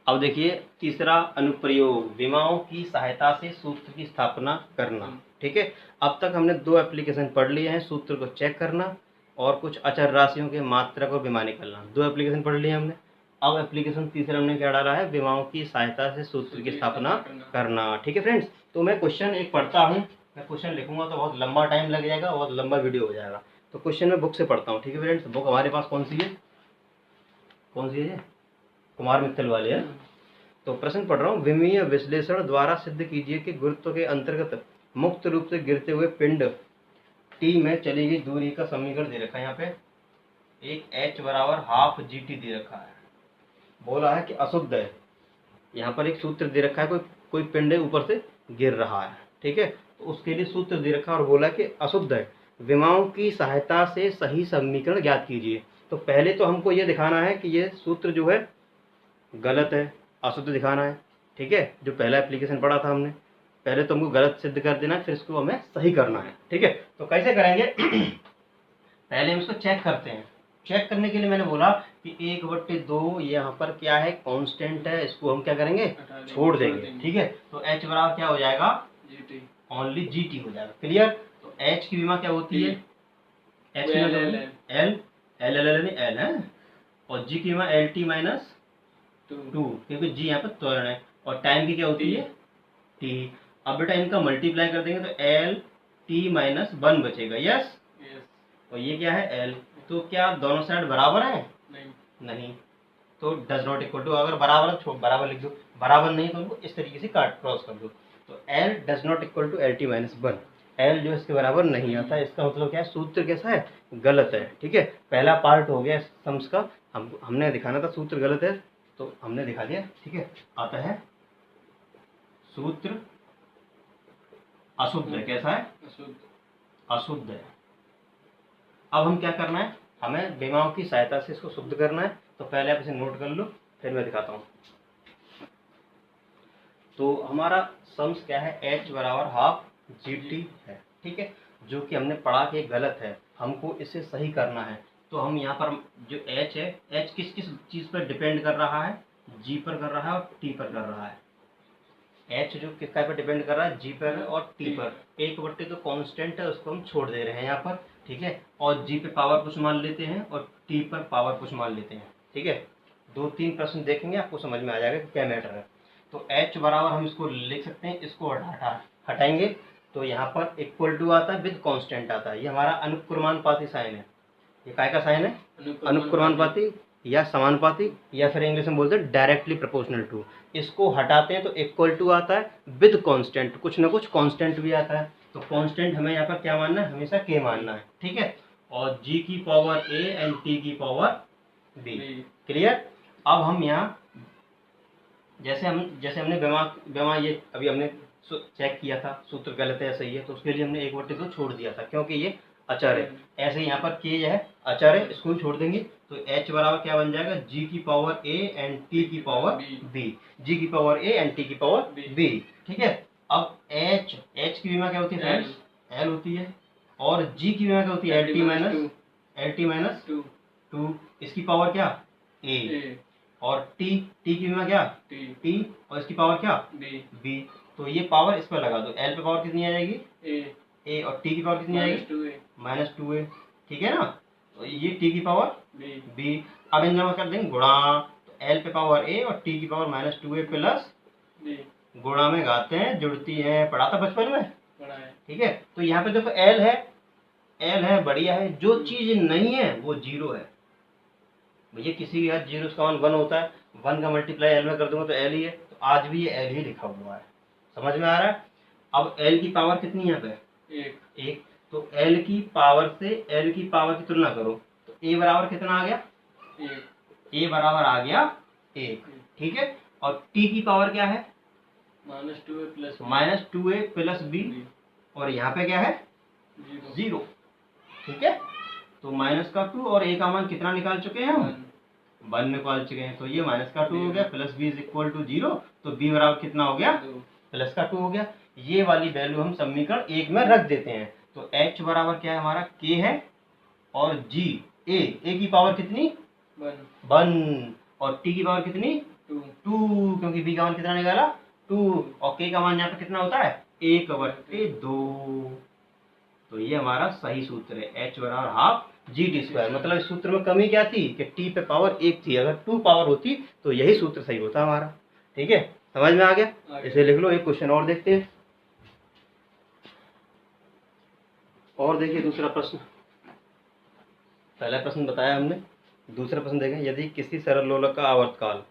अब देखिए तीसरा अनुप्रयोग, विमाओं की सहायता से सूत्र की स्थापना करना, ठीक है। अब तक हमने 2 एप्लीकेशन पढ़ लिए हैं, सूत्र को चेक करना और कुछ अचर राशियों के मात्रक और विमा निकालना। 2 एप्लीकेशन पढ़ लिए हमने। अब एप्लीकेशन तीसरा हमने क्या डाला है, विमाओं की सहायता से सूत्र की स्थापना करना, ठीक है फ्रेंड्स। तो मैं क्वेश्चन एक पढ़ता हूँ, मैं क्वेश्चन लिखूंगा तो बहुत लंबा टाइम लग जाएगा, बहुत लंबा वीडियो हो जाएगा। तो क्वेश्चन मैं बुक से पढ़ता हूँ, ठीक है फ्रेंड्स। बुक हमारे पास कौन सी है, कौन सी है, कुमार मित्तल वाले है। तो प्रश्न पढ़ रहा हूँ, विमीय विश्लेषण द्वारा सिद्ध कीजिए कि गुरुत्व के अंतर्गत मुक्त रूप से गिरते हुए पिंड टी में चली गई दूरी का समीकरण दे रखा है। यहाँ पे एक h बराबर हाफ जी टी दे रखा है, बोला है कि अशुद्ध है। यहाँ पर एक सूत्र दे रखा है, कोई पिंड ऊपर से गिर रहा है, ठीक है। तो उसके लिए सूत्र दे रखा है और बोला कि अशुद्ध है। विमाओं की सहायता से सही समीकरण ज्ञात कीजिए। तो पहले तो हमको ये दिखाना है कि ये सूत्र जो है गलत है, अशुद्ध दिखाना है, ठीक है। जो पहला एप्लीकेशन पढ़ा था हमने, पहले तो हमको गलत सिद्ध कर देना है, फिर इसको हमें सही करना है, ठीक है। तो कैसे करेंगे पहले हम इसको चेक करते हैं। चेक करने के लिए मैंने बोला कि 1/2 यहाँ पर क्या है, कांस्टेंट है, इसको हम क्या करेंगे, छोड़ देंगे, ठीक है। तो h बराबर क्या हो जाएगा, ओनली जी टी हो जाएगा, क्लियर। तो h की विमा क्या होती है, h की विमा एल एल है, और g की विमा एल टी माइनस 2, क्योंकि g यहाँ पर त्वरण है, और टाइम की क्या होती है, t। अब बेटा इनका मल्टीप्लाई कर देंगे तो एल टी माइनस 1 बचेगा, यस। और ये क्या है, l। तो क्या दोनों साइड बराबर है, नहीं। तो डज नॉट इक्वल टू, अगर बराबर है बराबर लिख दो, बराबर नहीं तो उनको इस तरीके से काट क्रॉस कर दो। तो l does not equal to L T minus 1, l जो इसके बराबर नहीं आता। इसका मतलब क्या है, सूत्र कैसा है, गलत है, ठीक है। पहला पार्ट हो गया सम्स का, हमने दिखाना था सूत्र गलत है तो हमने दिखा दिया, ठीक है। आता है सूत्र अशुद्ध है, कैसा है, अशुद्ध है। अब हम क्या करना है, हमें विमाओं की सहायता से इसको शुद्ध करना है। तो पहले आप इसे नोट कर लो, फिर मैं दिखाता हूँ। तो हमारा सम्स क्या है, h बराबर हाफ जी टी है, ठीक है। जो कि हमने पढ़ा कि गलत है, हमको इसे सही करना है। तो हम यहाँ पर जो h है, h किस किस चीज़ पर डिपेंड कर रहा है, g पर कर रहा है और t पर कर रहा है। h जो किसका पर डिपेंड कर रहा है, g पर और t पर। 1/2 तो कांस्टेंट है, उसको हम छोड़ दे रहे हैं यहाँ पर, ठीक है। और g पे पावर कुछ मान लेते हैं और t पर पावर कुछ मान लेते हैं, ठीक है। 2-3 प्रश्न देखेंगे, आपको समझ में आ जाएगा कि क्या मैटर है। तो h बराबर हम इसको लिख सकते हैं, इसको हटाएंगे तो यहाँ पर इक्वल टू आता है, विद कांस्टेंट आता है। ये हमारा अनुक्रमानुपाती साइन है, ये काय का साइन है? अनुक्रमानुपाती या समानुपाती, या फिर इंग्लिश में बोलते हैं डायरेक्टली प्रोपोर्शनल टू। इसको हटाते हैं तो इक्वल टू आता है विद कांस्टेंट, कुछ ना कुछ कांस्टेंट भी आता है। तो कांस्टेंट हमें यहाँ पर क्या मानना है? हमेशा k मानना है, ठीक है। और g की पावर a एंड t की पावर b। क्लियर? अब हम यहाँ जैसे हमने बेमा ये अभी हमने चेक किया था सूत्र गलत है या सही है, तो उसके लिए हमने 1/2 छोड़ दिया था क्योंकि ये अचर है। ऐसे यहाँ पर k जो है अचर है, इसको छोड़ देंगे तो h बराबर क्या बन जाएगा? g की पावर a एंड t की पावर b। g की पावर a एंड t की पावर b, ठीक है। अब h की विमा क्या होती है फ्रेंड्स? l होती है। और g की विमा क्या होती है? lt minus 2। इसकी पावर क्या? a। और t की विमा क्या? t। और इसकी पावर क्या? b। तो ये पावर इस पर लगा दो, l पे पावर कितनी आ जाएगी? a। और t की पावर कितनी आएगी? -2a, ठीक है ना। तो ये t की पावर b। अब इन दोनों कर देंगे गुणा, तो l पे पावर a और t की पावर -2a प्लस b। गुणा में गाते हैं जुड़ती है, पढ़ा था बचपन में, ठीक है। तो यहाँ पे देखो l है बढ़िया है, जो चीज नहीं है वो जीरो है। भैया किसी भी हाथ जीरो का मान 1 होता है, 1 का मल्टीप्लाई l में कर दूंगा तो l ही है, तो आज भी ये l ही लिखा हुआ है। समझ में आ रहा है? अब l की पावर कितनी यहाँ पे? एक। तो l की पावर से l की पावर की तुलना करो तो a बराबर कितना आ गया? a बराबर आ गया 1, ठीक है। और t की पावर क्या है? -2a plus b। और यहाँ पे क्या है? 0, ठीक है। तो -2 और a का मान कितना निकाल चुके हैं हम? 1 निकाल चुके हैं। तो ये -2 हो गया प्लस b = 0। तो b बराबर कितना हो गया? +2 हो गया। ये वाली वैल्यू हम समीकरण 1 में रख देते हैं। तो h बराबर क्या है हमारा? k है। और g a की पावर कितनी? 1। और t की पावर कितनी? 2, क्योंकि b का मान कितना निकाला? 2। और k का मान यहाँ पे कितना होता है? 1/2। तो ये हमारा सही सूत्र है, h बराबर हाफ GT²। मतलब इस सूत्र में कमी क्या थी कि t पे पावर 1 थी, अगर 2 पावर होती तो यही सूत्र सही होता हमारा, ठीक है। समझ में आ गया? इसे लिख लो। एक क्वेश्चन और देखते हैं। और देखिए दूसरा प्रश्न, पहला प्रश्न बताया हमने, दूसरा प्रश्न देखें। यदि किसी सरल लोलक का आवर्तकाल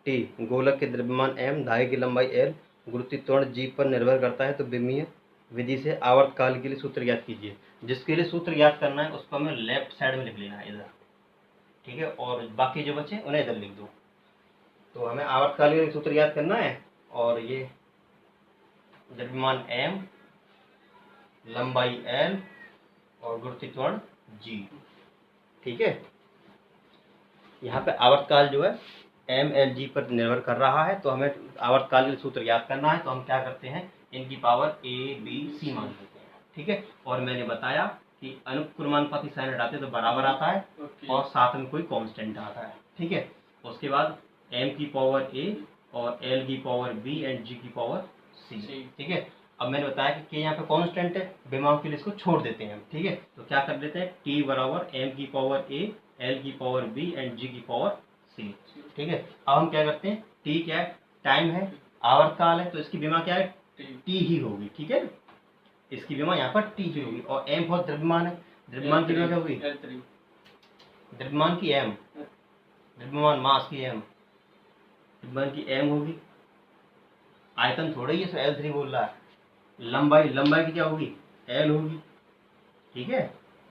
t, गोलक के द्रव्यमान m, धागे की लंबाई l, गुरुत्वीय त्वरण g पर निर्भर करता है तो विमीय विधि से आवर्तकाल के लिए सूत्र ज्ञात कीजिए। जिसके लिए सूत्र ज्ञात करना है उसको हमें लेफ्ट साइड में लिख लेना है इधर, ठीक है। और बाकी जो बचे उन्हें इधर लिख दो। तो हमें आवर्तकाल के लिए सूत्र ज्ञात करना है, और ये द्रव्यमान m, लंबाई l और गुरुत्वीय त्वरण g, ठीक है। यहाँ पे आवर्तकाल जो है m l g पर निर्भर कर रहा है, तो हमें आवर्तकाल के लिए सूत्र ज्ञात करना है। तो हम क्या करते हैं, इनकी पावर a b c मान लेते हैं, ठीक है। और मैंने बताया कि अनुक्रमानुपाती साइन हटाते तो बराबर आता है, और साथ में कोई कांस्टेंट आता है, ठीक है। उसके बाद m की पावर a और l की पावर b एंड g की पावर c, ठीक है। अब मैंने बताया कि k यहाँ पे कांस्टेंट है, बेमाओं के लिए इसको छोड़ देते हैं हम, ठीक है। तो क्या कर देते हैं, t बराबर m की पावर a, l की पावर b एंड g की पावर c, ठीक है। अब हम क्या करते हैं, t क्या है? टाइम है, आवर्तकाल है, तो इसकी विमा क्या है? t ही होगी, ठीक है। इसकी विमा यहाँ पर t ही होगी। और m बहुत द्रव्यमान है, द्रव्यमान की विमा क्या होगी? द्रव्यमान की m, द्रव्यमान मास की m, द्रव्यमान की m होगी। आयतन थोड़ा ही है, L3 बोल रहा है। लंबाई की क्या होगी? L होगी, ठीक है।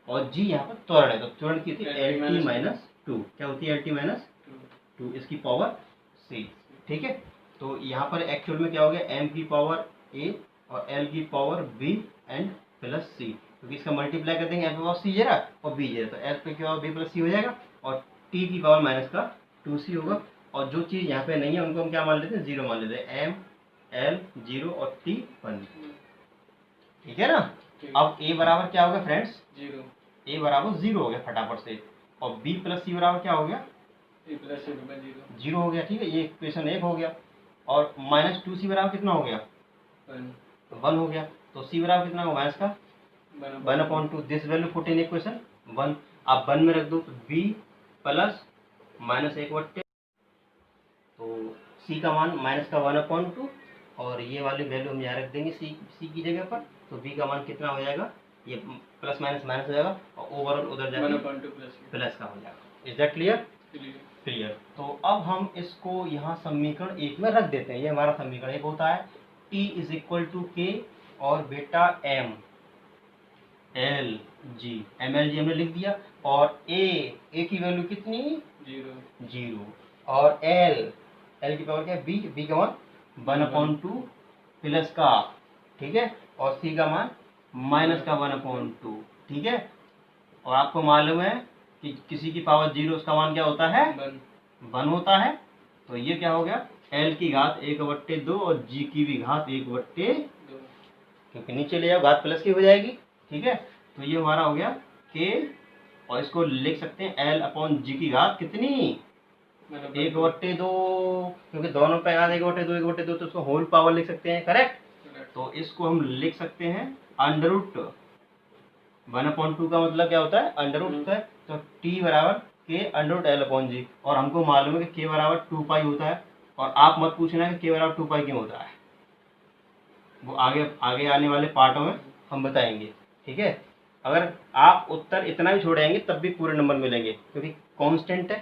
और g यहाँ पर त्वरण है, तो त्वरण की थी LT-2। क्या होती है? LT-2, इसकी पावर c, ठीक है। तो यहाँ पर एक्चुअल में क्या हो गया, m की पावर a और l की power b and plus c, क्योंकि इसका मल्टीप्लाई कर देंगे, m की पावर c जरा और b जरा, तो l पे की पावर b प्लस c हो जाएगा, और t की पावर माइनस का 2c होगा। और जो चीज़ यहाँ पे नहीं है उनको हम क्या मान लेते हैं? 0 मान लेते हैं। m l 0 और t 1, ठीक है ना। अब a बराबर क्या हो गया फ्रेंड्स? 0। a बराबर 0 हो गया फटाफट से। और b प्लस c बराबर क्या हो गया? a प्लस c बराबर 0 हो गया, ठीक है। ये इक्वेशन 1 हो गया। और -2c बराबर कितना हो गया? 1 हो गया। तो c बराबर कितना होगा माइनस का? 1/2। This value put in equation 1। आप 1 में रख दो तो b प्लस -1/, तो c का मान माइनस का 1/2, और ये वाली वैल्यू हम यहाँ रख देंगे c की जगह पर। तो b का मान कितना हो जाएगा? ये प्लस माइनस माइनस हो जाएगा और ओवरऑल उधर जाके प्लस का हो जाएगा। Is that clear? क्लियर। तो अब हम इसको यहाँ समीकरण 1 में रख देते हैं। ये हमारा समीकरण 1 होता है T इज इक्वल टू के और बेटा M L G, ML G हमने लिख दिया, और A की वैल्यू कितनी? 0 और L की पावर क्या है? B का मान 1/2 प्लस का, ठीक है, और C का मान माइनस का 1/2, ठीक है। और आपको मालूम है कि किसी की पावर 0 उसका मान क्या होता है? 1 होता है। तो ये क्या हो गया? L की घात 1/2 और G की भी घात 1/2, क्योंकि नीचे ले जाओ घात प्लस की हो जाएगी, ठीक है। तो ये हमारा हो गया K, और इसको लिख सकते हैं L/G की घात कितनी? 1/2, क्योंकि दोनों पे घात 1/2 तो उसको होल पावर लिख सकते हैं, करेक्ट। तो इसको हम लिख सकते हैं √1/2 का मतलब क्या होता है? √2 है। तो T बराबर K √L/G, और हमको मालूम है कि K बराबर 2π होता है। और आप मत पूछना कि K बराबर 2π क्यों होता है, वो आगे आने वाले पार्टों में हम बताएंगे, ठीक है। अगर आप उत्तर इतना भी छोड़ेंगे तब भी पूरे नंबर मिलेंगे, क्योंकि कांस्टेंट है।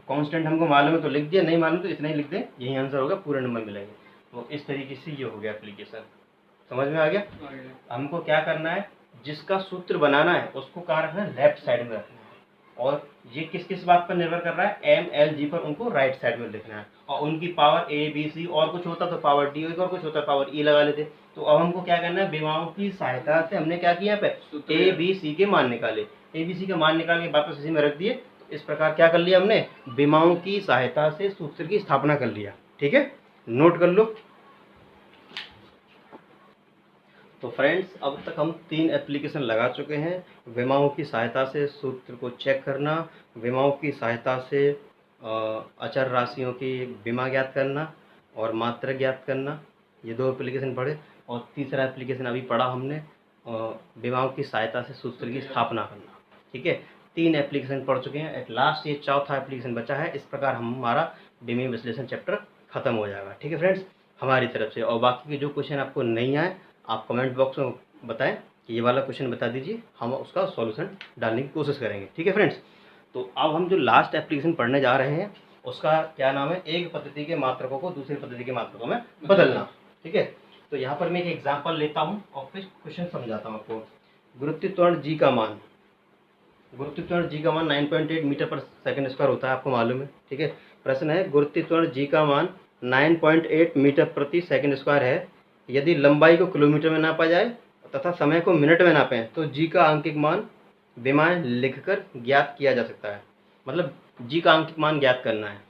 कांस्टेंट हमको मालूम है तो लिख दिया, नहीं मालूम तो इतना ही लिख दें, यही आंसर होगा, पूरे नंबर मिलेंगे। तो इस तरीके से ये हो गया एप्लीकेशन। समझ में आ गया? हमको क्या करना है, जिसका सूत्र बनाना है उसको कहाँ रखना है? लेफ्ट साइड में रखना है। और ये किस किस बात पर निर्भर कर रहा है? M L G पर उनको राइट साइड में लिखना है। और उनकी पावर A B C, और कुछ होता तो पावर D और कुछ होता पावर E लगा लेते। तो अब हमको क्या करना है? विमाओं की सहायता से हमने क्या किया? पे A B C के मान निकाले, A B C के मान निकाल के वापस इसी में रख दिए। तो इस प्रकार क्या कर लिया हमने? विमाओं की सहायता से सूत्र की स्थापना कर लिया, ठीक है। नोट कर लो। तो फ्रेंड्स, अब तक हम 3 एप्लीकेशन लगा चुके हैं। विमाओं की सहायता से सूत्र को चेक करना, विमाओं की सहायता से अचर राशियों की विमा ज्ञात करना और मात्रा ज्ञात करना, ये 2 एप्लीकेशन पढ़े। और तीसरा एप्लीकेशन अभी पढ़ा हमने, विमाओं की सहायता से सूत्र की स्थापना करना, ठीक है। 3 एप्लीकेशन पढ़ चुके हैं। एट लास्ट ये चौथा एप्लीकेशन बचा है। इस प्रकार हमारा विमीय विश्लेषण चैप्टर खत्म हो जाएगा, ठीक है फ्रेंड्स, हमारी तरफ से। और बाकी के जो क्वेश्चन आपको नहीं आए, आप कमेंट बॉक्स में बताएं कि ये वाला क्वेश्चन बता दीजिए, हम उसका सॉल्यूशन डालने की कोशिश करेंगे, ठीक है फ्रेंड्स। तो अब हम जो लास्ट एप्लीकेशन पढ़ने जा रहे हैं उसका क्या नाम है? एक पद्धति के मात्रकों को दूसरी पद्धति के मात्रकों में बदलना, ठीक है। तो यहाँ पर मैं एक एग्जाम्पल लेता हूँ और फिर क्वेश्चन समझाता हूँ आपको। गुरुत्वीय त्वरण G का मान, 9.8 मीटर पर सेकंड स्क्वायर होता है, आपको मालूम है, ठीक है। प्रश्न है, गुरुत्वीय त्वरण G का मान 9.8 मीटर प्रति सेकंड स्क्वायर है। यदि लंबाई को किलोमीटर में नापा जाए तथा समय को मिनट में नापें तो G का आंकिक मान विमाएं लिखकर ज्ञात किया जा सकता है। मतलब G का आंकिक मान ज्ञात करना है।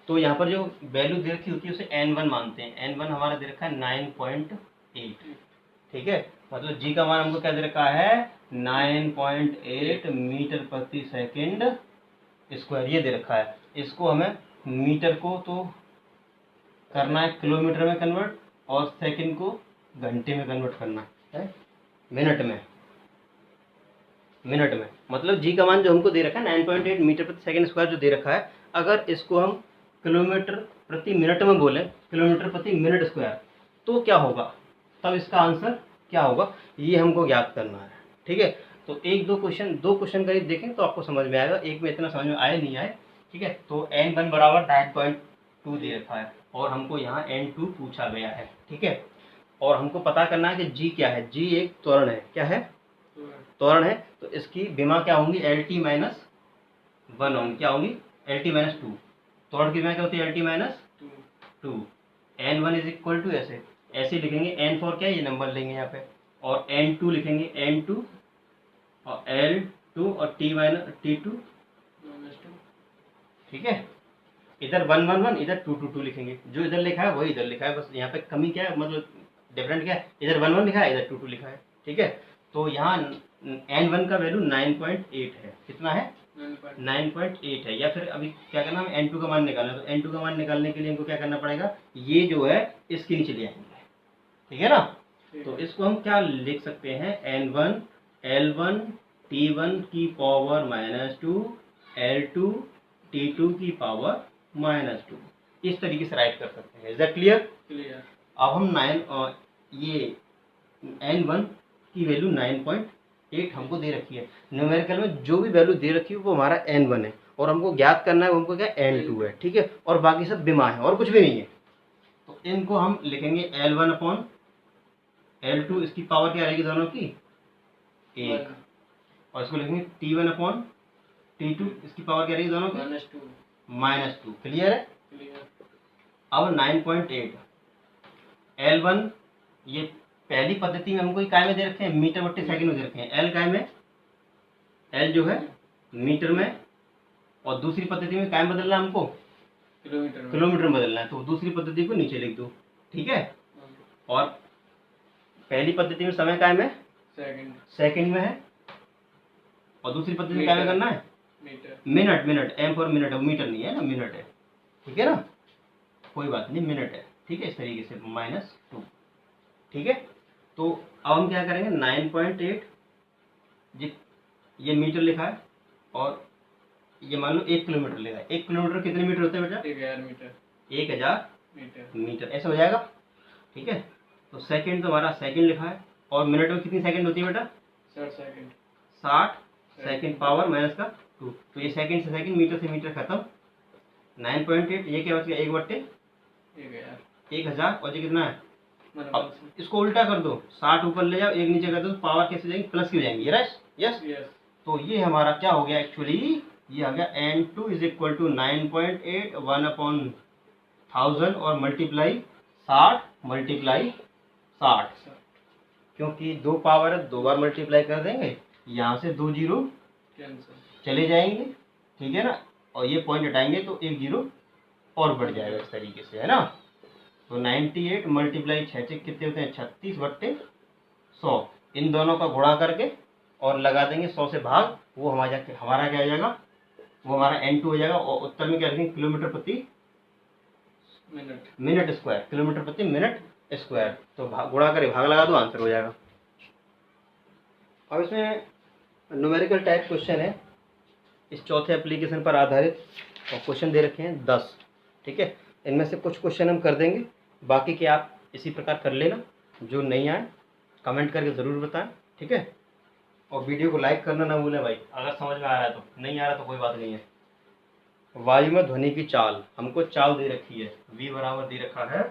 तो यहाँ पर जो वैल्यू दे रखी होती है उसे N1 मानते हैं। N1 हमारा दे रखा है 9.8, ठीक है। मतलब G का मान हमको क्या दे रखा है? 9.8 मीटर प्रति सेकंड स्क्वायर, ये दे रखा है। इसको हमें मीटर को तो करना है किलोमीटर में कन्वर्ट, और सेकंड को घंटे में कन्वर्ट करना है, मिनट में। मतलब G का मान जो हमको दे रखा है 9.8 मीटर प्रति सेकंड स्क्वायर जो दे रखा है, अगर इसको हम किलोमीटर प्रति मिनट में बोले, किलोमीटर प्रति मिनट स्क्वायर, तो क्या होगा? तब इसका आंसर क्या होगा, ये हमको ज्ञात करना है, ठीक है। तो दो क्वेश्चन करीब देखें तो आपको समझ में आएगा। एक में इतना समझ में आए नहीं आए, ठीक है। तो N1 बराबर 9.2 दे रखा है और हमको यहाँ N2 पूछा गया है, ठीक है। और हमको पता करना है कि G क्या है। G एक त्वरण है, क्या है? त्वरण है। तो इसकी विमा क्या होंगी? LT-1 होंगी। क्या होंगी? LT-2। त्वरण की विमा क्या होती है? LT-2। N1 is equal to ऐसे लिखेंगे। N फॉर क्या है? ये नंबर लेंगे यहाँ पे, और N2 लिखेंगे, N2 और L2 और T2, ठीक है। इधर 1 1 1, इधर 2 2 2 लिखेंगे। जो इधर लिखा है वही इधर लिखा है, बस यहाँ पे कमी क्या है, मतलब डिफरेंट क्या है? इधर 1 1 लिखा है, इधर 2 2 लिखा है, ठीक है। तो यहाँ N1 का वैल्यू 9.8 है। कितना है? 9.8 है। या फिर अभी क्या करना है? N2 का मान निकालना है। तो N2 का मान निकालने के लिए हमको क्या करना पड़ेगा? ये जो है इसके नीचे ले आएंगे, ठीक है ना। तो इसको हम क्या लिख सकते हैं? N1 L1 T1 की पावर -2 L2 T2 की पावर -2, इस तरीके से राइट कर सकते हैं। Is that clear? अब हम ये N1 की वैल्यू 9.8 हमको दे रखी है। न्यूमेरिकल में जो भी वैल्यू दे रखी है वो हमारा n1 है और हमको ज्ञात करना है वो हमको क्या n2 है, ठीक है, और बाकी सब बिमा है और कुछ भी नहीं है। तो इनको हम लिखेंगे L1 अपॉन L2, इसकी पावर क्या रहेगी दोनों की 1, और इसको लिखेंगे T1 अपॉन T2, इसकी पावर क्या रहेगी दोनों की -2। क्लियर है? अब 9.8 L1, ये पहली पद्धति में हमको काय में दे रखे हैं, मीटर बट्टे सेकंड में दे रखे हैं। L काय में, L जो है मीटर में, और दूसरी पद्धति में काय में बदलना है हमको, किलोमीटर में बदलना है। तो दूसरी पद्धति को नीचे लिख दो, ठीक है। और पहली पद्धति में समय काय में सेकंड में है, और दूसरी पद्धति में काय में करना है मिनट। M फॉर मिनट है, मीटर नहीं है ना, मिनट है, ठीक है ना, कोई बात नहीं, मिनट है, ठीक है। इस तरीके से -2, ठीक है। तो अब हम क्या करेंगे, 9.8 ये मीटर लिखा है और ये मान लो 1 किलोमीटर लिखा है। 1 किलोमीटर कितने मीटर होते हैं बेटा? 1000 मीटर, ऐसा हो जाएगा, ठीक है। तो सेकंड तो हमारा सेकंड लिखा है, और मिनट में कितनी सेकंड होती है बेटा? 60 सेकंड पावर -2। तो ये सेकंड से सेकंड, मीटर से मीटर खत्म। 9.8 ये क्या बच गया, 1/1000, और ये कितना है? अब इसको उल्टा कर दो, 60 ऊपर ले जाओ, 1 नीचे कर दो, तो पावर कैसे जाएंगी, प्लस की हो जाएंगी, यस। तो ये हमारा क्या हो गया एक्चुअली, ये आ गया n2 = 9.8 1/1000 और मल्टीप्लाई 60 क्योंकि 2 पावर है, 2 बार मल्टीप्लाई कर देंगे, यहाँ से 2 जीरो चले जाएंगे, ठीक है ना, और ये पॉइंट हटाएंगे तो 1 जीरो और बढ़ जाएगा, इस तरीके से, है ना। तो 98 मल्टीप्लाई 6 कितने होते हैं, 36/100। इन दोनों का गुणा करके और लगा देंगे 100 से भाग, वो हमारा क्या आ जाएगा, वो हमारा n2 हो जाएगा। और उत्तर में क्या लिखेंगे, किलोमीटर प्रति मिनट स्क्वायर, किलोमीटर प्रति मिनट स्क्वायर। तो गुणा करे भाग लगा दो, आंसर हो जाएगा। अब इसमें न्यूमेरिकल टाइप क्वेश्चन है, इस चौथे एप्लीकेशन पर आधारित, और क्वेश्चन दे रखे हैं 10, ठीक है। इनमें से कुछ क्वेश्चन हम कर देंगे, बाकी के आप इसी प्रकार कर लेना। जो नहीं आए कमेंट करके ज़रूर बताएं, ठीक है। और वीडियो को लाइक करना ना भूलें भाई, अगर समझ में आ रहा है तो। नहीं आ रहा तो कोई बात नहीं है। वायु में ध्वनि की चाल, हमको चाल दे रखी है, v बराबर दे रखा है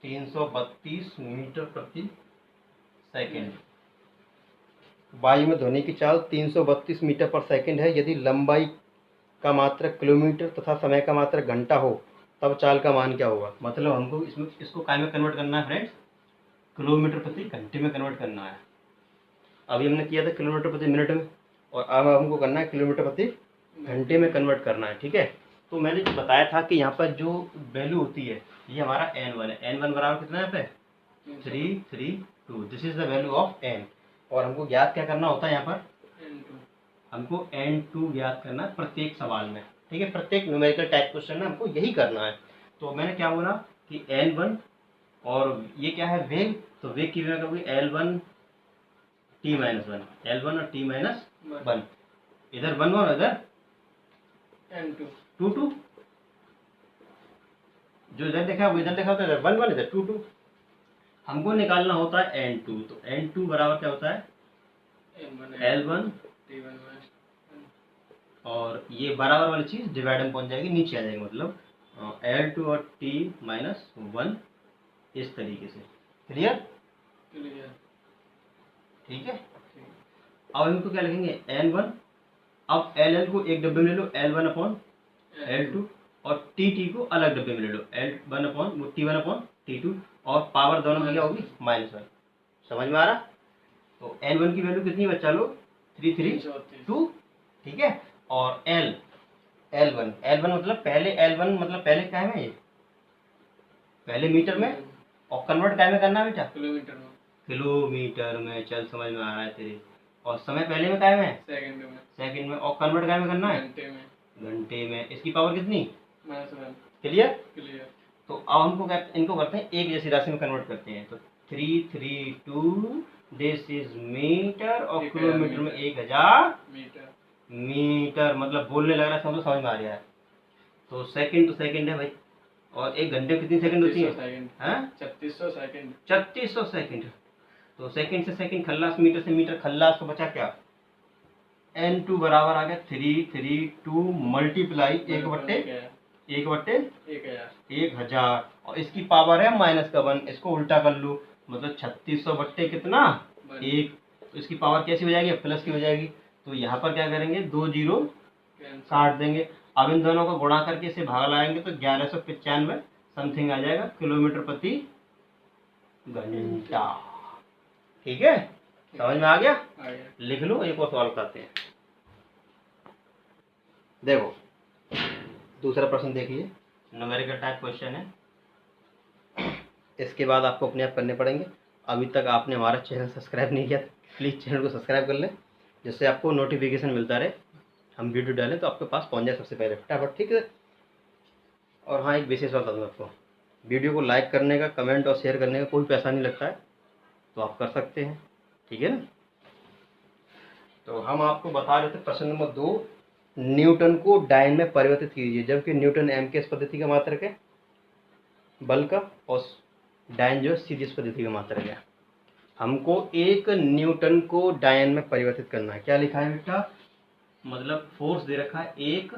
332 मीटर प्रति सेकेंड। वायु में ध्वनि की चाल 332 मीटर पर सेकेंड है। यदि लंबाई का मात्रक किलोमीटर तथा समय का मात्रक घंटा हो, तब चाल का मान क्या होगा। मतलब हमको इसको काय में कन्वर्ट करना है फ्रेंड्स, किलोमीटर प्रति घंटे में कन्वर्ट करना है। अभी हमने किया था किलोमीटर प्रति मिनट में, और अब हमको करना है किलोमीटर प्रति घंटे में कन्वर्ट करना है, ठीक है। तो मैंने जो बताया था कि यहाँ पर जो वैल्यू होती है, ये हमारा n1 है। n1 बराबर कितना है यहाँ पे, 332। This is the value of n। और हमको ज्ञात क्या करना होता है यहाँ पर, हमको n2 ज्ञात करना है प्रत्येक सवाल में, ठीक है। प्रत्येक न्यूमेरिकल टाइप क्वेश्चन में हमको यही करना है। तो मैंने क्या बोला कि n1, और ये क्या है, वेग, तो वेग की वैल्यू होगी L1 T-1, L1 और T-1, इधर 1 और इधर n2 2, जो इधर देखा वो इधर देखा होता है, इधर 1 इधर 2। हमको निकालना होता है n2, तो n2 बराबर क्या होता है, L1 और ये बराबर वाली चीज डिवाइड में पहुंच जाएगी, नीचे आ जाएगी, मतलब L2 और T-1, इस तरीके से। क्लियर, ठीक है। अब इनको क्या लिखेंगे, n1। अब LL को एक डब्बे में ले लो, L1 अपॉन L2, और TT को अलग डब्बे में ले लो, L1 upon T1 upon T2, और पावर दोनों में क्या होगी, -1। समझ में आ रहा। तो L1 की वैल्यू कितनी बच्चा लो, 332, ठीक है। और L1 मतलब पहले L1 मतलब पहले क्या है, ये पहले मीटर में, और कन्वर्ट क्या में करना है बेटा, किलोमीटर में। चल समझ में आ रहा है तेरे। और समय पहले में क्या में, सेकंड में, और कन्वर्ट क्या में करना है, घंटे में। इसकी पावर कितनी, क्लियर। तो अब हमको क्या, इनको करते हैं एक जैसी राशि में कन्वर्ट करते हैं। तो 332 दिस इज मीटर, और किलोमीटर में 1000 मीटर, मतलब बोलने लग रहा है, समझ में आ रहा है। तो सेकंड तो सेकंड है भाई, और एक घंटे में कितनी सेकंड होती है, 3600 सेकंड। तो सेकंड से सेकंड खल्लास, मीटर से मीटर खल्लास, तो बचा क्या, N2 बराबर आ गया 332 मल्टीप्लाई 1/1000, और इसकी पावर है -1, इसको उल्टा कर लो, मतलब 3600 बट्टे कितना, 1, तो इसकी पावर कैसी हो जाएगी, प्लस की हो जाएगी। तो यहाँ पर क्या करेंगे, 2 जीरो काट देंगे। अब इन दोनों को गुणा करके इसे भाग लाएंगे तो 1195 समथिंग आ जाएगा किलोमीटर प्रति घंटा। ठीक है, समझ में आ गया? लिख लो, एक और सवाल करते हैं। देखो दूसरा प्रश्न देखिए, न्यूमेरिकल टाइप क्वेश्चन है। इसके बाद आपको अपने आप करने पड़ेंगे। अभी तक आपने हमारा चैनल सब्सक्राइब नहीं किया, प्लीज़ चैनल को सब्सक्राइब कर लें, जिससे आपको नोटिफिकेशन मिलता रहे, हम वीडियो डालें तो आपके पास पहुंच जाए सबसे पहले फटाफट। ठीक है, और हाँ, एक विशेष बात बता दूँ आपको, वीडियो को लाइक करने का, कमेंट और शेयर करने का कोई पैसा नहीं लगता है, तो आप कर सकते हैं। ठीक है ना? तो हम आपको बता रहे थे प्रश्न नंबर 2, न्यूटन को डायन में परिवर्तित कीजिए, जबकि न्यूटन एमकेएस पद्धति का मात्रक है बल का, और डायन जो है सीजीएस पद्धति का मात्रक है। हमको 1 न्यूटन को डायन में परिवर्तित करना है। क्या लिखा है बेटा, मतलब फोर्स दे रखा है 1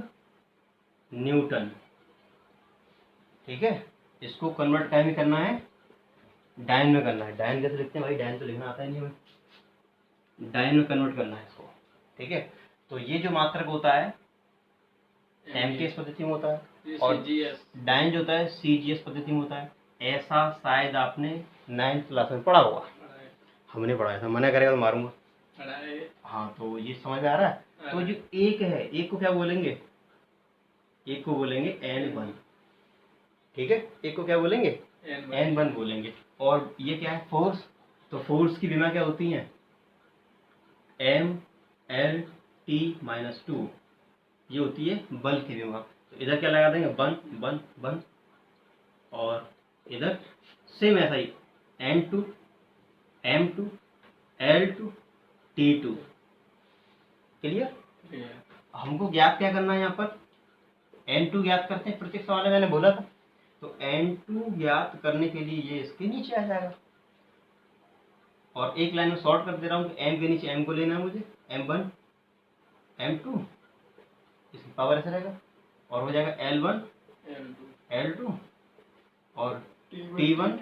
न्यूटन। ठीक है, इसको कन्वर्ट क्या में करना है, डायन में करना है। डायन कैसे लिखते हैं भाई, डायन तो लिखना आता ही नहीं हमें, डायन में कन्वर्ट करना है इसको। ठीक है, तो ये जो मात्रक होता है एमकेएस पद्धति में होता है, और डायन जो होता है सीजीएस पद्धति में होता है। ऐसा शायद आपने 9th क्लास में पढ़ा होगा, हमने पढ़ाया था, मना करेगा तो मारूंगा। हाँ, तो ये समझ में आ रहा है। तो जो 1 है, 1 को क्या बोलेंगे, 1 को बोलेंगे N1। ठीक है, 1 को क्या बोलेंगे, N1 बोलेंगे। और ये क्या है, फोर्स, तो फोर्स की विमा क्या होती है, MLT-2, ये होती है बल की विमा। तो इधर क्या लगा देंगे, 1 1 1, और इधर सेम ऐसा ही N2 M2 L2 T2। Clear? हमको ज्ञात क्या करना है, यहाँ पर N2 ज्ञात करते हैं, प्रत्येक सवाल में मैंने बोला था। तो N2 ज्ञात करने के लिए ये इसके नीचे आ जाएगा, और एक लाइन में शॉर्ट कर दे रहा हूँ, M के नीचे M को लेना है मुझे, M1 M2, इसकी पावर ऐसे रहेगा, और हो जाएगा L1 L2 और T1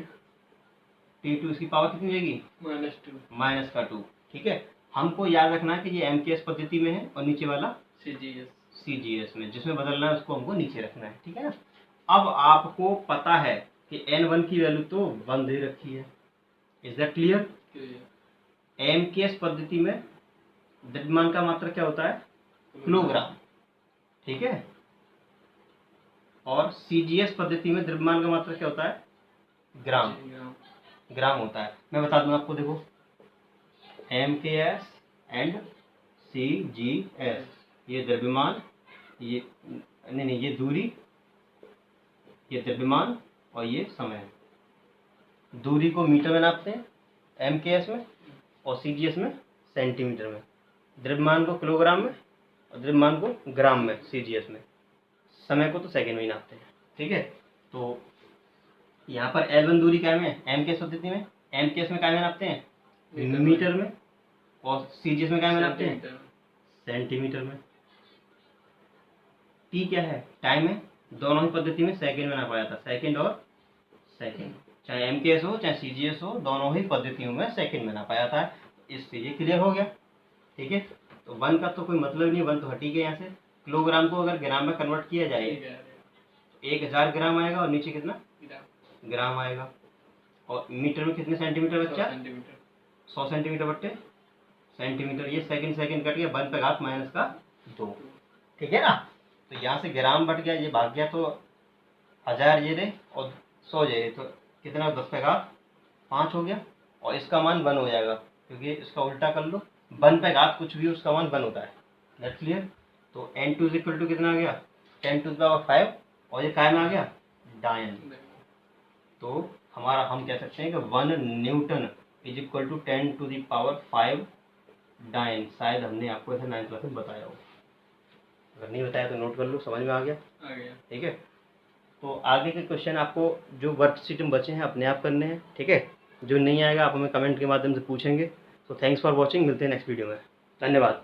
T2, इसकी पावर कितनी रहेगी, -2। ठीक है, हमको याद रखना है कि ये एमकेएस पद्धति में है, और नीचे वाला सीजीएस में, जिसमें बदलना है उसको हमको नीचे रखना है। ठीक है ना? अब आपको पता है कि N1 की वैल्यू तो 1 दे रखी है। Is that clear? एमकेएस पद्धति में द्रव्यमान का मात्रक क्या होता है, किलोग्राम। ठीक है, और सीजीएस पद्धति में द्रव्यमान का मात्रक क्या होता है, ग्राम होता है। मैं बता दूं आपको, देखो एमकेएस एंड सीजीएस, ये द्रव्यमान, ये नहीं, ये दूरी, ये द्रव्यमान, और ये समय। दूरी को मीटर में नापते हैं एमकेएस में, और सीजीएस में सेंटीमीटर में। द्रव्यमान को किलोग्राम में, और द्रव्यमान को ग्राम में सीजीएस में। समय को तो सेकंड में ही नापते हैं। ठीक है, तो यहाँ पर L1 दूरी क्या में, एमकेएस पद्धति में, एमकेएस में क्या में नापते हैं, मीटर में, और सीजीएस में क्या में नापते हैं, सेंटीमीटर में। T क्या है, टाइम है, दोनों ही पद्धति में सेकंड में नापा जाता है, सेकंड और सेकंड, चाहे एमकेएस हो चाहे सीजीएस हो, दोनों ही पद्धतियों में सेकंड में नापा जाता है। इससे ये क्लियर हो गया। ठीक है, तो 1 का तो कोई मतलब नहीं, 1 तो हटी गया यहाँ से। किलोग्राम को अगर ग्राम में कन्वर्ट किया जाए तो 1000 ग्राम आएगा, और नीचे कितना ग्राम आएगा, और मीटर में कितने सेंटीमीटर बच्चा, 100 सेंटीमीटर बट्टे सेंटीमीटर। ये सेकंड कट गया, 1 पे घात -2। ठीक है ना? तो यहाँ से ग्राम बट गया, ये भाग गया, तो 1000 ये रहे और 100 ये रहे, तो कितना, 10 पे घात 5 हो गया, और इसका मान 1 हो जाएगा, क्योंकि इसका उल्टा कर लो, 1 पे घात कुछ भी उसका मान 1 होता है। That clear? तो N2 = कितना आ गया, 10⁵, और ये काय में आ गया, डायन। तो हम कह सकते हैं कि 1 न्यूटन = 10⁵ डायन। शायद हमने आपको ऐसे 9th क्लास में बताया हो, अगर नहीं बताया तो नोट कर लो, समझ में आ गया? ठीक है, तो आगे के क्वेश्चन आपको जो वर्कशीट में बचे हैं अपने आप करने हैं। ठीक है, जो नहीं आएगा आप हमें कमेंट के माध्यम से पूछेंगे। तो थैंक्स फॉर वॉचिंग, मिलते हैं नेक्स्ट वीडियो में। धन्यवाद।